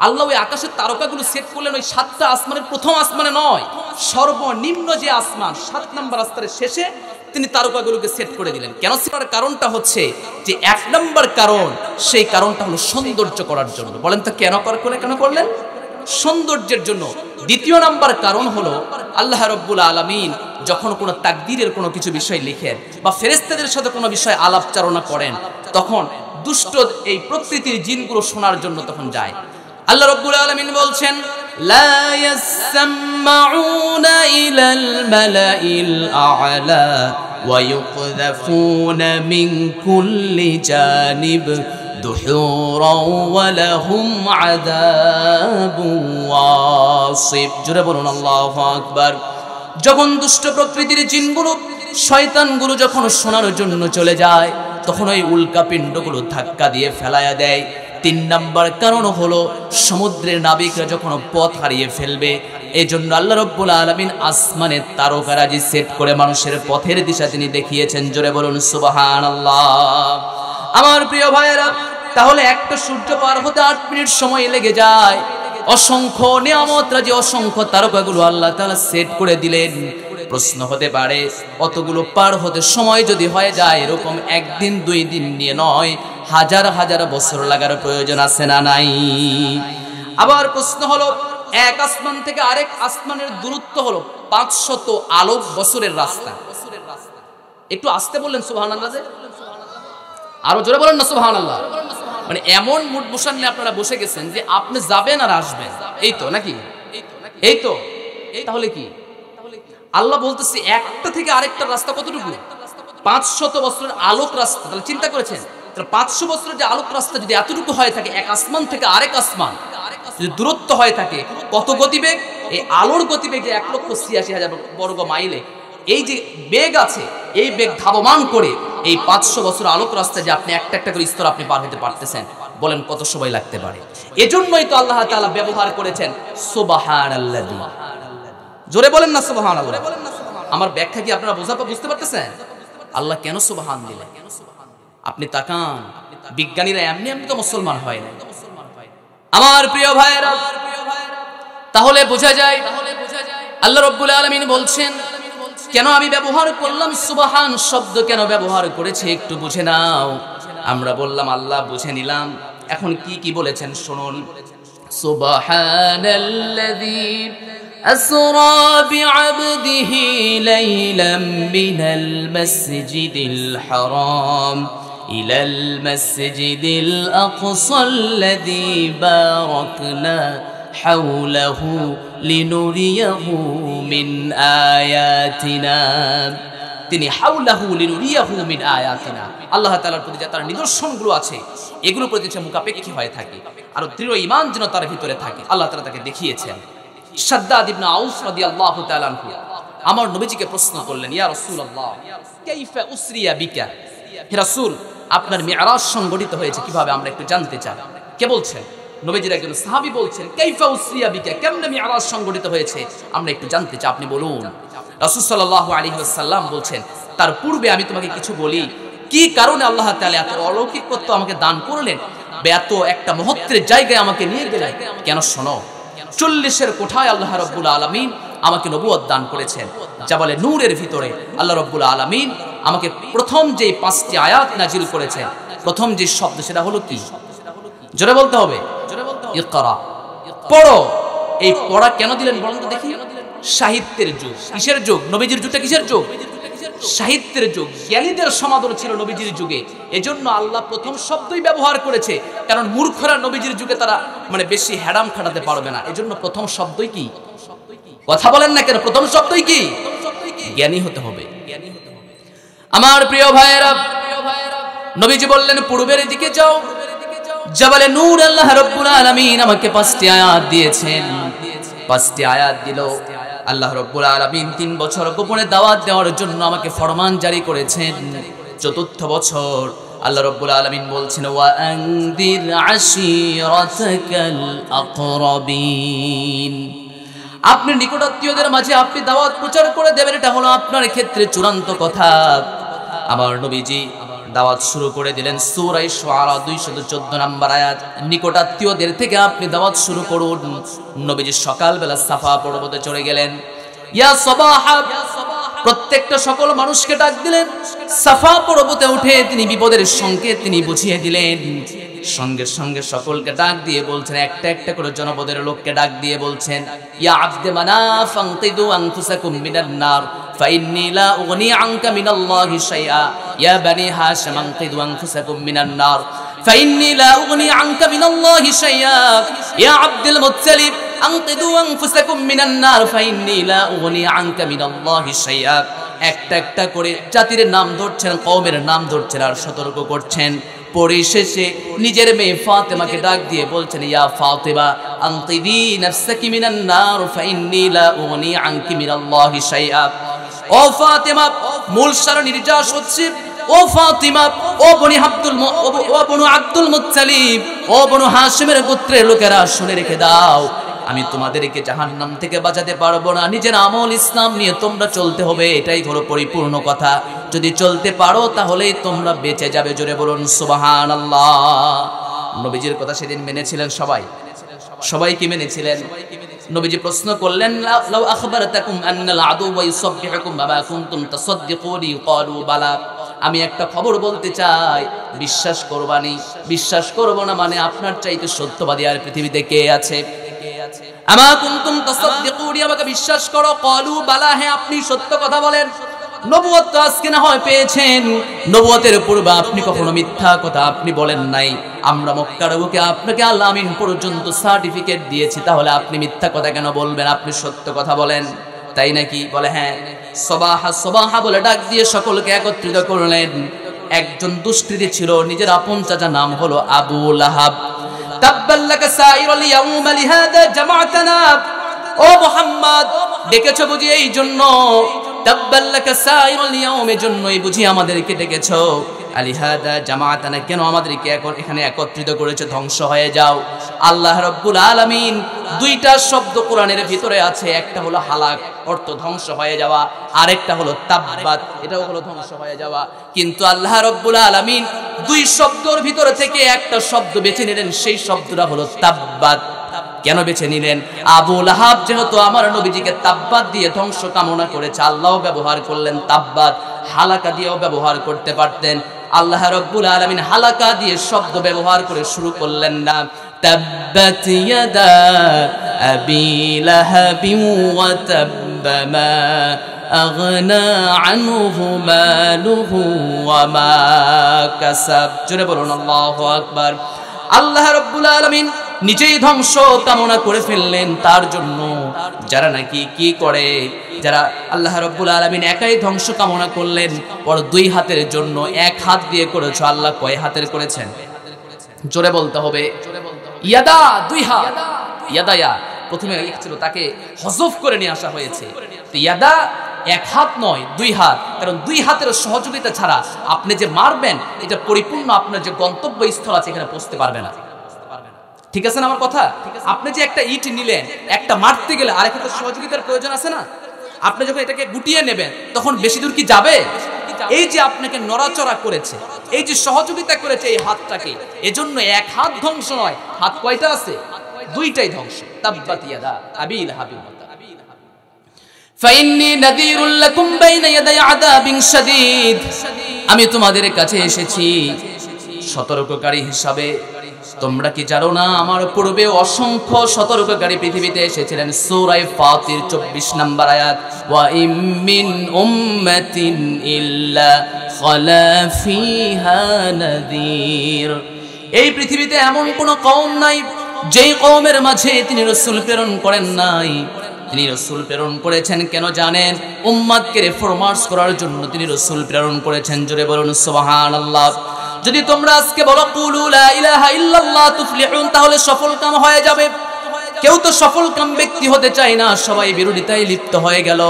আল্লাহ ওই আকাশের তারকাগুলো সেট করলেন ওই 7টা আসমানের প্রথম আসমানে নয়, সর্বনিম্ন যে আসমান 7 নম্বর আসমানের শেষে তিনি তারকাগুলোকে সেট করে দিলেন। কেন সেটার কারণটা হচ্ছে যে 1 নম্বর কারণ, সেই কারণটা হলো সৌন্দর্য করার জন্য। বলেন তো কেন করলেন? সৌন্দর্যের জন্য। 2 নম্বর কারণ হলো, আল্লাহ রাব্বুল আলামিন যখন কোনো তাকদীরের কোনো কিছু বিষয় লিখেন বা ফেরেশতাদের সাথে কোনো বিষয় আলাপচারণা করেন, তখন দুষ্ট এই প্রকৃতির জিনগুলো শোনার জন্য তখন যায়। আল্লাহ রাব্বুল আলামিন বলছেন, লা ইয়াসমাউনা ইলাল মালাইল আ'লা ওয়া ইউকযাফুনা মিন কুল্লি জানিব দুহুরা ওয়া লাহুম আযাবুন ওয়াসিব। জোরে বলুন আল্লাহু আকবার। যখন দুষ্ট প্রকৃতির জিনগুলো, শয়তানগুলো যখন শোনার জন্য চলে যায়, তখন ওই উল্কাপিণ্ডগুলো ধাক্কা দিয়ে ফেলায়া দেয়। 3 নম্বর কারণ হলো, সমুদ্রের নাবিকরা যখন পথ হারিয়ে ফেলবে, এই জন্য আল্লাহ রাব্বুল আলামিন আসমানে তারকারাজি সেট করে মানুষের পথের দিশা তিনি দেখিয়েছেন। জোরে বলুন সুবহানাল্লাহ। আমার প্রিয় ভাইয়েরা, তাহলে একটা সূর্য পার হতে 8 মিনিট সময় লেগে যায়। অসংখ্য নিয়ামত রাজি, অসংখ্য তারকাগুলো আল্লাহ তাআলা সেট করে দিলেন। প্রশ্ন হতে পারে, অতগুলো পার হতে সময় যদি হয়ে যায়, এরকম 1 দিন 2 দিন নিয়ে নয়, হাজার হাজার বছর লাগার প্রয়োজন আছে না নাই? আবার প্রশ্ন হলো, এক আসমান থেকে আরেক আসমানের দূরত্ব হলো 500 আলোক বছরের রাস্তা। একটু আস্তে বললেন সুবহানাল্লাহ, আরো জোরে বলেন না সুবহানাল্লাহ। মানে এমন মুড বসান নিয়ে আপনারা বসে গেছেন যে আপনি যাবেন আর আসবেন, এই তো নাকি? এই তো। তাহলে কি আল্লাহ বলতেছে, একটা থেকে আরেকটা রাস্তা কতটুকু? 500 বছরের আলোক রাস্তা। তাহলে চিন্তা করেছেন, 500 বছরের যে আলোক রাস্তা যদি এতটুকু হয়ে থাকে, এক আসমান থেকে আরেক আসমান যদি দূরত্ব হয়ে থাকে, কত গতিবেগ? এই আলোর গতিবেগ যে 1,86,000 বর্গ মাইলে, এই যে বেগ আছে, এই বেগ ধাবমান করে এই 500 বছর আলোক রাস্তা যে আপনি একটা একটা করে স্তর আপনি পার হতে পারতেছেন, বলেন কত সময় লাগতে পারে? এজন্যই তো আল্লাহ তাআলা ব্যবহার করেছেন সুবহানাল্লাযী। জোরে বলেন না সুবহানাল্লাহ। আমার ব্যাখ্যা কি আপনারা বুঝতে পারতেছেন? আল্লাহ কেন সুবহান দিলেন? আপনি তাকান, বিজ্ঞানীরা এমনি তো মুসলমান হয় না। আমার প্রিয় ভাইয়েরা, তাহলে বোঝা যায় আল্লাহ রাব্বুল আলামিন বলছেন, কেন আমি ব্যবহার করলাম সুবহান শব্দ, কেন ব্যবহার করেছে একটু বুঝে নাও। আমরা বললাম আল্লাহ, বুঝে নিলাম। এখন কি বলেছেন শুনুন। সুবহানাল্লাযী আসরা বিআবদিহি লাইলাম মিনাল মাসজিদিল হারাম ইলাল মাসজিদিল আকসাল্লাযী বারাকনা হাওলাহু লিনুরিয়াহু মিন আয়াতিনা। তিনি হাওলাহু লিনুরিয়াহু মিন আয়াতিনা, আল্লাহ তাআলার প্রতি যে তার নিদর্শনগুলো আছে, এগুলোর প্রতি সে মুখাপেক্ষী হয়ে থাকে, আর দৃঢ় ঈমান যেন তার ভিতরে থাকে, আল্লাহ তাআলা তাকে দেখিয়েছেন। শাদ্দাদ ইবনে আউস রাদিয়াল্লাহু তাআলা আনহু আমার নবীজিকে প্রশ্ন করলেন, ইয়া রাসূলুল্লাহ কাইফা উসরিয়া বিকা, হে রাসূল আপনার মিরাজ সংগঠিত হয়েছে কিভাবে, আমরা একটু জানতে চাই। কে বলছেন? নবীজির একজন সাহাবী বলছেন, কাইফা উসরিয়া বিকা, কেমনে মিরাজ সংগঠিত হয়েছে আমরা একটু জানতে চাই, আপনি বলুন। রাসূল সাল্লাল্লাহু আলাইহি ওয়াসাল্লাম বলছেন, তার পূর্বে আমি তোমাকে কিছু বলি, কি কারণে আল্লাহ তাআলা এত অলৌকিকত্ব আমাকে দান করলেন, এত একটা মহত্বের জায়গায় আমাকে নিয়ে গেলেন। কেন শোনো, 40-এর কোঠায় আল্লাহ রাব্বুল আলামিন আমাকে নবুয়ত দান করেছেন। জাবালে নূরের ভিতরে আল্লাহ রাব্বুল আলামিন আমাকে প্রথম যে 5টি আয়াত নাজিল করেছেন, প্রথম যে শব্দ সেটা হলো কি? জোরে বলতে হবে, ইকরা, পড়ো। এই পড়া কেন দিলেন বলেন তো দেখি? সাহিত্যের যুগ। কিসের যুগ? নবীজির যুগটা কিসের যুগ? সাহিত্যের যুগ। জ্ঞানীদের সমাদর ছিল নবীজির যুগে, এজন্য আল্লাহ প্রথম শব্দই ব্যবহার করেছে, কারণ মূর্খরা নবীজির যুগে তারা বেশি হ্যাডাম খাটাতে পারবে না, এজন্য প্রথম শব্দই কি? কথা বলেন না কেন? প্রথম শব্দই কি? জ্ঞানী হতে হবে। আমার প্রিয় ভাইয়েরা, নবীজি বললেন পূর্বের দিকে যাও। জাবালে নূর আল্লাহ রাব্বুল আলামিন আমাকে 5টি আয়াত দিয়েছেন। 5টি আয়াত দিল আল্লাহ রাব্বুল আলামিন। 3 বছর গোপনে দাওয়াত দেওয়ার জন্য আমাকে ফরমান জারি করেছেন। 4th বছর আল্লাহ রাব্বুল আলামিন বলছেন ওয়া আনদির আশিরাতাকাল আকরাবিন। আপনি নিকটাত্মীয়দের মাঝে আপনি দাওয়াত প্রচার করে দেবেন, এটা হলো আপনার ক্ষেত্রে চূড়ান্ত কথা। আমার নবীজি দাওয়াত শুরু করে দিলেন। সূরা শুআরা 214 নম্বর আয়াত, নিকটাত্মীয়দের থেকে আপনি দাওয়াত শুরু করুন। নবীজি সকালবেলা সাফা পর্বতে চড়ে গেলেন। ইয়া সাবাহা, প্রত্যেকটা সকল মানুষকে ডাক দিলেন। সাফা পর্বতে উঠে তিনি বিপদের সংকেত তিনি বুঝিয়ে দিলেন। সঙ্গে সঙ্গে সকলকে ডাক দিয়ে বলছেন, একটা একটা করে জনপদের লোককে ডাক দিয়ে বলছেন, ইয়া আবদে মানাফ আনকিদু আনফুসাকুম মিনান নার ফাইন্নী লা উগনি আনকা মিনাল্লাহি শাইআ। ইয়া বানি হাশিম আনকিদু আনফুসাকুম মিনান নার ফাইন্নী লা উগনি আনকা মিনাল্লাহি শাইআ। ইয়া আব্দুল মুত্তালিব আনকিদু আনফুসাকুম মিনান নার ফাইন্নী লা উগনি আনকা মিনাল্লাহি শাইআ। একটা একটা করে জাতির নাম ধরছেন, কওমের নাম ধরছেন আর সতর্ক করছেন। পরিশেষে নিজের মেয়ে ফাতেমাকে ডাক দিয়ে বলছেন, ইয়া ফাতেমা আনকিদি নাফসাকি মিনান নার ফাইন্নী লা উগনি আনকি মিনাল্লাহি শাইআ। ও ফাতেমা, মূল সারা নির্যাস হচ্ছে, ও ফাতিমা, ও বনু আব্দুল মুত্তালিব, ও বনু হাশিমের গোত্রের লোকেরা শুনে রেখে দাও, আমি তোমাদেরকে জাহান্নাম থেকে বাঁচাতে পারবো না। নিজের আমল ইসলাম নিয়ে তোমরা চলতে হবে, এটাই হলো পরিপূর্ণ কথা। যদি চলতে পারো তাহলেই তোমরা বেঁচে যাবে। জোরে বলুন সুবহানাল্লাহ। নবীজির কথা সেদিন মেনেছিলেন সবাই? সবাই কি মেনেছিলেন? নবীজি প্রশ্ন করলেন, লাউ আখবারতাকুম আন্নাল আদুওয়া ইউসাব্বিহুকুম বিমা কুনতুম তাসাদদিকুনি ক্বালু বালা। আমি একটা খবর বলতে চাই, বিশ্বাস করবানি? বিশ্বাস করব না মানে আপনার চাইতে সত্যবাদী আর পৃথিবীতে কে আছে? আমা কুনতুম তাসাদদিকুনি, আমাকে বিশ্বাস করো। ক্বালু বালা, হ্যাঁ আপনি সত্য কথা বলেন। নবুয়ত তো আজকে না হয় পেয়েছেন, নবুয়তের পূর্বে আপনি কখনো মিথ্যা কথা আপনি বলেন নাই। আমরা মক্কার বুকে আপনাকে আল আমিন পর্যন্ত সার্টিফিকেট দিয়েছি, তাহলে আপনি মিথ্যা কথা কেন বলবেন? আপনি সত্য কথা বলেন, তাই নাকি? বলে হ্যাঁ। সবাহা সবাহা বলে ডাক দিয়ে সকলকে একত্রিত করলেন। একজন দুষ্কৃতী ছিল, নিজের আপন চাচা, নাম হলো আবু লাহাব। তাব্বাল্লাকা সাইরুল ইয়াউমা লিহাদা জামাআতানা। ও মুহাম্মদ, ডেকেছো বুঝি এই জন্য? তাব্বাল্লাকা সাইরুল ইয়াউম, এই জন্যই বুঝি আমাদেরকে ডেকেছো? আলিহাদা জামাআতানা, কেন আমাদেরকে এখন এখানে একত্রিত করেছে? ধ্বংস হয়ে যাও। আল্লাহ রাব্বুল আলামিন 2টা শব্দ কোরআনের ভিতরে আছে, একটা হলো হালাক, অর্থ ধ্বংস হয়ে যাওয়া, আরেকটা হলো তাব্বাত, এটাও হলো ধ্বংস হয়ে যাওয়া। কিন্তু আল্লাহ রাব্বুল আলামিন 2 শব্দের ভিতরে থেকে একটা শব্দ বেছে নিলেন, সেই শব্দটা হলো তাব্বাত। কেন বেছে নিলেন? আবু লাহাব যেহেতু আমার নবীজিকে তাব্বাত দিয়ে ধ্বংস কামনা করেছে, আল্লাহ ব্যবহার করলেন তাব্বাত। হালাকা দিয়েও ব্যবহার করতে পারতেন, আল্লাহ রাব্বুল আলামিন হালাকা দিয়ে শব্দ ব্যবহার করে শুরু করলেন না। তাব্বাত ইয়াদা আবি লাহাবিন ওয়া তাব্বা মা আগনা আনহু মালুহু ওয়া মা কাসাব। জোরে বলুন আল্লাহু আকবার। আল্লাহ রাব্বুল আলামিন নিজেই ধ্বংস কামনা করে ফেললেন তার জন্য। যারা নাকি কি করে, যারা আল্লাহ রাব্বুল আলামিন একাই ধ্বংস কামনা করলেন, পর 2 হাতের জন্য 1 হাত দিয়ে করেছো। আল্লাহ কয় হাতের করেছেন? জোরে বলতে হবে। ইয়াদা, 2 হাত। ইয়াদায়া প্রথমে ছিল, তাকে হযফ করে নিয়ে আসা হয়েছে। তো ইয়াদা 1 হাত নয়, 2 হাত। কারণ 2 হাতের সহযোগিতা ছাড়া আপনি যে মারবেন, এটা পরিপূর্ণ আপনার যে গন্তব্যস্থল আছে এখানে পৌঁছতে পারবে না। ঠিক আছে না আমার কথা? আপনি যে একটা ইট নিলেন, একটা মারতে গেলে আরেকটা সহযোগিতার প্রয়োজন আছে না? আপনি যখন এটাকে গুটিয়ে নেবেন তখন বেশি দূর কি যাবে? এই যে আপনাকে নড়াচড়া করেছে, এই যে সহযোগিতা করেছে এই হাতটাকে, এজন্য 1 হাত ধ্বংস নয়, হাত কয়টা আছে? 2টাই ধ্বংস। তাব্বাত ইয়াদা আবি লাহাবিন ওয়া তাব। ফাইন্নী নাযীরুল লাকুম বাইনা ইয়াদাই আযাবিন শাদীদ। আমি তোমাদের কাছে এসেছি সতর্ককারী হিসাবে। তোমরা কি জানো না আমার পূর্বে অসংখ্য সতর্ককারী পৃথিবীতে এসেছিলেন? সূরা ফাতির 24 নম্বর আয়াত, ওয়া ইম মিন উম্মাতিন ইল্লা খালা ফিহা নাযীর। এই পৃথিবীতে এমন কোন কওম নাই যেই কওমের মাঝে তিনি রাসূল প্রেরণ করেন নাই। তিনি রাসূল প্রেরণ করেছেন কেন জানেন? উম্মতকে রিফরমার্স করার জন্য তিনি রাসূল প্রেরণ করেছেন। জোরে বলুন সুবহানাল্লাহ। যদি তোমরা আজকে বলো কুলু লা ইলাহা ইল্লাল্লাহ তুফলিহুন, তাহলে সফল কাম হয়ে যাবে। কেউ তো সফল কাম ব্যক্তি হতে চায় না, সবাই বিরোধিতায় লিপ্ত হয়ে গেল।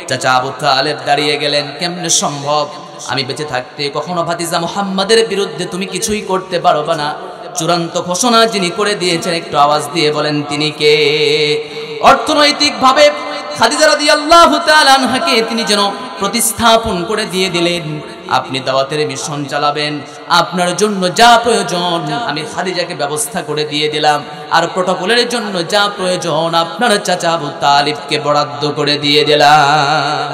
চাচা আবু তালেব দাঁড়িয়ে গেলেন, কেমনে সম্ভব? আমি বেঁচে থাকতে কখনো ভাতিজা মুহাম্মাদের বিরুদ্ধে তুমি কিছুই করতে পারবে না। চূড়ান্ত ঘোষণা যিনি করে দিয়েছেন, একটু আওয়াজ দিয়ে বলেন তিনি কে? অর্থনৈতিকভাবে খাদিজা রাদিয়াল্লাহু তাআলা আনহাকে তিনি যেন প্রতিস্থাপন করে দিয়ে দিলেন, আপনি দাওয়াতের মিশন চালাবেন, আপনার জন্য যা প্রয়োজন আমি খাদিজাকে ব্যবস্থা করে দিয়ে দিলাম, আর প্রটোকলের জন্য যা প্রয়োজন আপনার চাচা আবু তালিবকে বরাদ্দ করে দিয়ে দিলাম।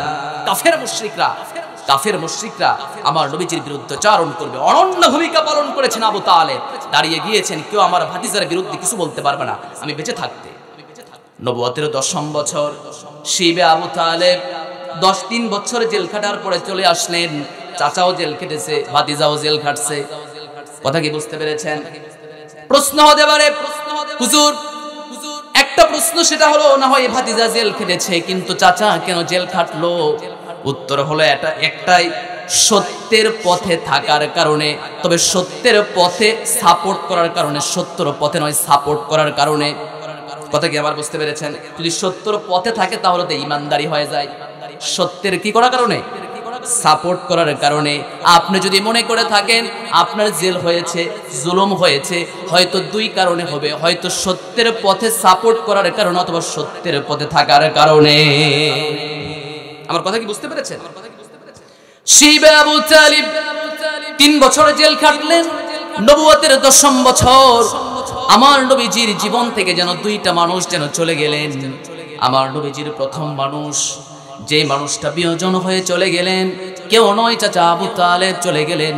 কাফের মুশরিকরা আমার নবীজির বিরুদ্ধে চারণ করবে, অনন্য ভূমিকা পালন করেছেন আবু তালেব। দাঁড়িয়ে গিয়েছেন, কেউ আমার ভাতিজার বিরুদ্ধে কিছু বলতে পারবে না আমি বেঁচে থাকতে। নবুয়তের 10ম বছর শিবে আবু তালেব 3 বছর জেল খাটার পরে চলে আসলেন। চাচাও জেল খেটেছে, ভাতিজাও জেল খাটছে। কথা কি বুঝতে পেরেছেন? প্রশ্ন হতে পারে হুজুর, একটা প্রশ্ন, সেটা হলো না হয় ভাতিজা জেল খেটেছে, কিন্তু চাচা কেন জেল খাটলো? উত্তর হলো এটা একটাই, সত্যের পথে থাকার কারণে, তবে সত্যের পথে সাপোর্ট করার কারণে, সত্যের পথে নয় সাপোর্ট করার কারণে। কথা কি আবার বুঝতে পেরেছেন? যদি সত্যের পথে থাকে তাহলে তো ইমানদারি হয়ে যায়। সত্যের কি করার কারণে? সাপোর্ট করার কারণে। আপনি যদি মনে করে থাকেন আপনার জেল হয়েছে, জুলুম হয়েছে, হয়তো 2 কারণে হবে, হয়তো সত্যের পথে সাপোর্ট করার কারণে অথবা সত্যের পথে থাকার কারণে। আমার কথা কি বুঝতে পেরেছেন? শিবে আবু তালিব 3 বছর জেল খাটলেন। নবুয়তের 10ম বছর আমার নবীজির জীবন থেকে যেন 2টা মানুষ যেন চলে গেলেন। আমার নবীজির প্রথম মানুষ, যে মানুষটা বিয়োজন হয়ে চলে গেলেন, কেউ নয়, চাচা আবু তালেব চলে গেলেন।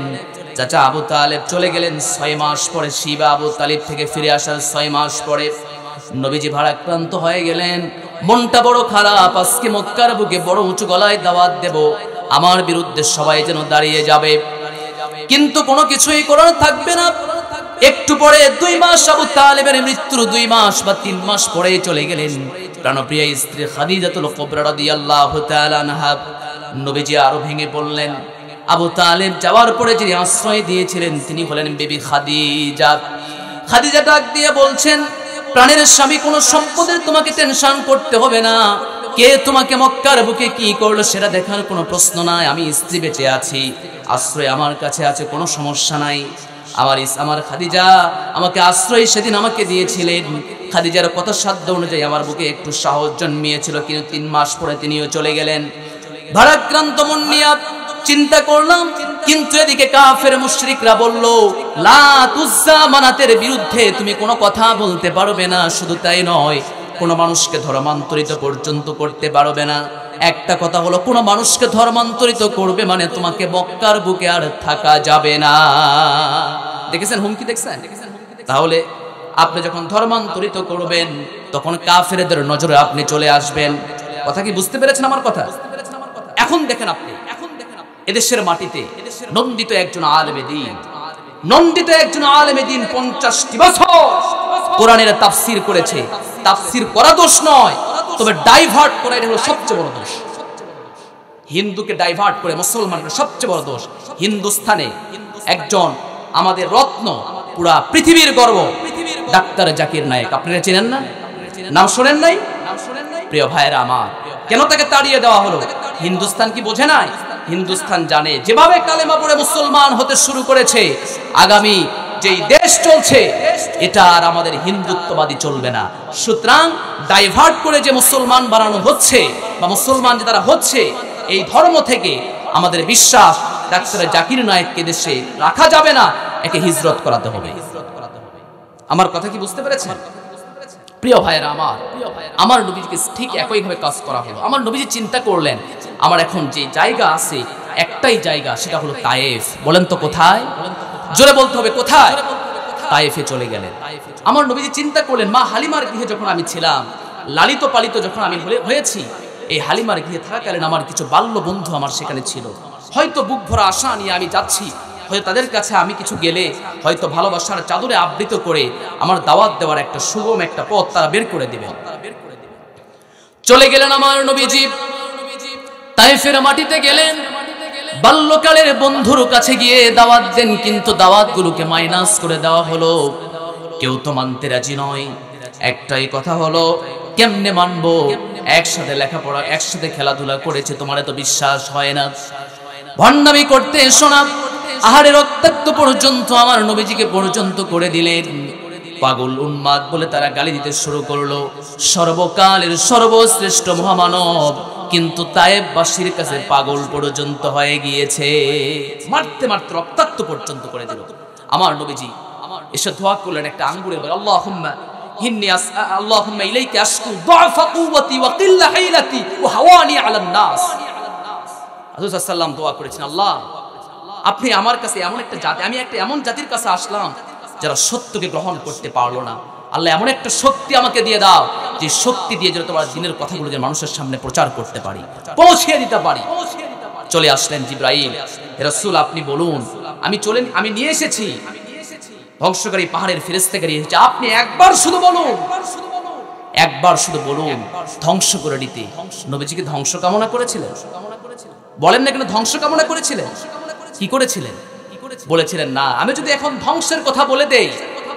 চাচা আবু তালেব চলে গেলেন 6 মাস পরে। শিবা আবু তালিব থেকে ফিরে আসার 6 মাস পরে নবীজি ভারাক্রান্ত হয়ে গেলেন। মনটা বড় খারাপ, আজকে মক্কার বুকে বড় উঁচু গলায় দাওয়াত দেব, আমার বিরুদ্ধে সবাই যেন দাঁড়িয়ে যাবে, কিন্তু কোনো কিছুই করার থাকবে না। একটু পরে 2 মাস আবু তালেবের মৃত্যুর 2 মাস বা 3 মাস পরে চলে গেলেন প্রাণপ্রিয় স্ত্রী খাদিজাতুল কুবরা রাদিয়াল্লাহু তাআলা আনহা। নবীজি আরো ভেঙে পড়লেন। আবু তালেব যাওয়ার পরে যিনি আশ্রয় দিয়েছিলেন তিনি হলেন বিবি খাদিজা। খাদিজা ডাক দিয়ে বলছেন, প্রাণের স্বামী, কোনো সম্পদের তোমাকে টেনশন করতে হবে না। কে তোমাকে মক্কার বুকে কি করলো সেটা দেখার কোনো প্রশ্ন নাই। আমি স্ত্রী বেঁচে আছি, আশ্রয় আমার কাছে আছে, কোনো সমস্যা নাই। আমার খাদিজা আমাকে আশ্রয় সেদিন আমাকে দিয়েছিলেন। খাদিজার কথা সাধ্য অনুযায়ী আমার বুকে একটু সাহস জন্মিয়েছিল, কিন্তু 3 মাস পরে তিনিও চলে গেলেন। ভারাক্রান্ত মন নিয়ে চিন্তা করলাম, কিন্তু এদিকে কাফের মুশরিকরা বলল, লাত উজ্জা মানাতের বিরুদ্ধে তুমি কোনো কথা বলতে পারবে না। শুধু তাই নয়, কোনো মানুষকে ধর্মান্তরিত পর্যন্ত করতে পারবে না। একটা কথা হলো, কোনো মানুষকে ধর্মান্তরিত করবে মানে তোমাকে মক্কার বুকে আর থাকা যাবে না। দেখেছেন হুমকি? দেখছেন? তাহলে আপনি যখন ধর্মান্তরিত করবেন তখন কাফেরদের নজরে আপনি চলে আসবেন। কথা কি বুঝতে পেরেছেন আমার কথা? এখন দেখেন আপনি এদেশের মাটিতে নন্দিত একজন আলেমে দ্বীন 50টি বছর কোরআনের তাফসীর করেছে। তাফসীর করা দোষ নয়, তবে ডাইভার্ট করা এটা হলো সবচেয়ে বড় দোষ। হিন্দুকে ডাইভার্ট করে মুসলমানদের সবচেয়ে বড় দোষ। হিন্দুস্তানে একজন আমাদের রত্ন, পুরা পৃথিবীর গর্ব, ডাক্তার জাকির নায়েক, আপনারা চেনেন না? নাম শোনেন নাই? প্রিয় ভাইয়েরা আমার, কেন তাকে তাড়িয়ে দেওয়া হলো? হিন্দুস্তান কি বোঝে নাই? হিন্দুস্তান জানে যেভাবে কালেমা পড়ে মুসলমান হতে শুরু করেছে, আগামী যেই দেশ চলছে এটা আর আমাদের হিন্দুত্ববাদী চলবে না। সুতরাং ডাইভার্ট করে যে মুসলমান বানানো হচ্ছে বা মুসলমান যে তারা হচ্ছে, এই ধর্ম থেকে আমাদের বিশ্বাস ডাক্তার জাকির নায়েককে দেশে রাখা যাবে না, একে হিজরত করাতে হবে। আমার কথা কি বুঝতে পেরেছেন? প্রিয় ভাইয়েরা আমার নবীজিকে ঠিক একইভাবে কাজ করা হলো। আমার নবীজি চিন্তা করলেন, আমার এখন যে জায়গা আছে একটাই জায়গা, সেটা হলো তায়েফ। বলেন তো কোথায়? জোরে বলতে হবে কোথায়? তায়েফে চলে গেলেন। আমার নবীজি চিন্তা করলেন, মা হালিমার গৃহে যখন আমি ছিলাম, লালিত পালিত যখন আমি হয়েছি, এই হালিমার গৃহে থাকাকালীন আমার কিছু বাল্য বন্ধু আমার সেখানে ছিল। হয়তো বুক ভরা আশা নিয়ে আমি যাচ্ছি, হয়তো তাদের কাছে আমি কিছু গেলে হয়তো ভালোবাসার চাদরে আবৃত করে আমার দাওয়াত দেওয়ার একটা সুগম একটা পথ তারা বের করে দিবেন। চলে গেলেন আমার নবীজি তায়েফের মাটিতে গেলেন। বাল্যকালের বন্ধুর কাছে গিয়ে দাওয়াত দেন, কিন্তু দাওয়াতগুলোকে মাইনাস করে দেওয়া হলো। কেউ তো মানতে রাজি নয়। একটাই কথা হলো, কেমনে মানবো? একসাথে লেখাপড়া, একসাথে খেলাধুলা করেছে, তোমার তো বিশ্বাস হয় না। ভণ্ডামি করতে শোনা, আহারে রক্তাক্ত পর্যন্ত আমার নবীজিকে পর্যন্ত করে দিলেন। পাগল উন্মাদ বলে তারা গালি দিতে শুরু করলো। সর্বকালের সর্বশ্রেষ্ঠ মহামানব কিন্তু তায়েফবাসীর কাছে পাগল পর্যন্ত হয়ে গিয়েছে। মারতে মারতে রক্তাক্ত পর্যন্ত করে দিল। আমার নবীজি এসে দোয়া করলেন একটা আঙ্গুরের বলে, আল্লাহুম্মা ইন্নী আল্লাহুম্মা ইলাইকা আশকু দুআফা কুওয়াতি ওয়া কিল্লা হাইলাতি ওয়া হাওয়ানি আলান নাস। রাসূল সাল্লাল্লাহু আলাইহি ওয়াসাল্লাম দোয়া করেছেন, আল্লাহ আপনি আমার কাছে এমন একটা জাতি, আমি একটা এমন জাতির কাছে আসলাম যারা সত্যকে গ্রহণ করতে পারলো না। আল্লাহ এমন একটা শক্তি আমাকে দিয়ে দাও, যে শক্তি দিয়ে যেন তোমার দিনের কথাগুলো যে মানুষের সামনে প্রচার করতে পারি, পৌঁছিয়ে দিতে পারি। চলে আসলেন জিবরাইল, হে রাসূল আপনি বলুন। আমি নিয়ে এসেছি ধ্বংসকারী পাহাড়ের ফেরেশতাকে নিয়ে এসেছি, আপনি একবার শুধু বলুন, একবার শুধু বলুন ধ্বংস করে দিতে। নবীজিকে ধ্বংস কামনা করেছিলেন? বলেন না কেন ধ্বংস কামনা করেছিলেন? কি করেছিলেন? বলেছিলেন না, আমি যদি এখন ধ্বংসের কথা বলে দেই,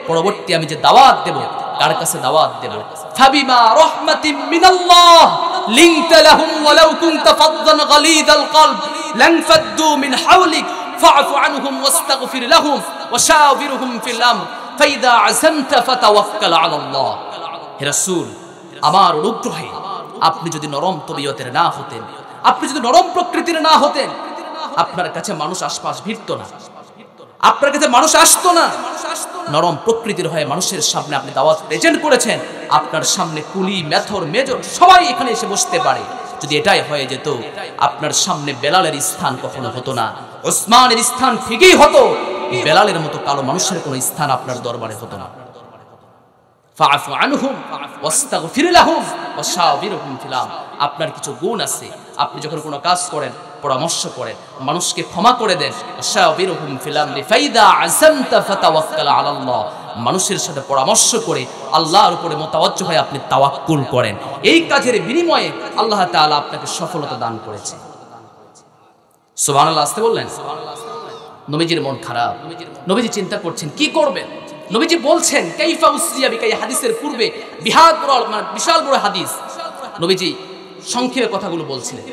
পরবর্তী আমি যে দাওয়াত দেব, কার কাছে দাওয়াত দেব? ফাবিমা রাহমাতিম মিনাল্লাহ লিনতা লাহুম ওয়ালাউ কুনতা ফাদদান গালিদাল কলব লানফাদ্দু মিন হাওলিক ফাআফু আনহুম ওয়াস্তাগফির লাহুম ওয়াশাওবিরহুম ফিল আমর ফাইদা আযামতা ফাতাওয়াক্কাল আলাল্লাহ। হে রাসূল, আমার অনুগ্রহে আপনি যদি নরম তবিয়তের না হতেন, আপনি যদি নরম প্রকৃতির না হতেন, আপনার কাছে মানুষ আশপাশ ভিড়তো না, আপনার কাছে মানুষ আসতো না। নরম প্রকৃতির হয়ে মানুষের সামনে আপনি দাওয়াত প্রেজেন্ট করেছেন, আপনার সামনে কুলি, মেথর, মেজর সবাই এখানে এসে বসতে পারে। যদি এটাই হয়ে যেত, আপনার সামনে বেলালের স্থান কখনো হতো না, ওসমানের স্থান ঠিকই হতো, বেলালের মতো কালো মানুষের কোনো স্থান আপনার দরবারে হতো না। ফাআফু আনহুম ওয়াস্তাগফির লাহুম ওয়াশাওবিরহুম ফিল আমর। আপনার কিছু গুণ আছে, আপনি যখন কোনো কাজ করেন, পরামর্শ করেন, মানুষকে ক্ষমা করে দেন। ওয়াশাওবিরহুম ফিল আমরি ফাইদা আযামতা ফাতাওয়াক্কাল আলাল্লাহ। মানুষের সাথে পরামর্শ করে আল্লাহর উপরে মোতাওয়াজ্জহ হয়ে আপনি তাওয়াক্কুল করেন। এই কাজের বিনিময়ে আল্লাহ তাআলা আপনাকে সফলতা দান করেছে। সুবহানাল্লাহ, আসতে বললেন। নবীজির মন খারাপ, নবীজি চিন্তা করছেন কি করবেন। নবীজি বলছেন কাইফা উসরিয়া বিকা, এই হাদিসের পূর্বে বিশাল বড় হাদিস। নবীজি সংক্ষেপে কথাগুলো বলছিলেন,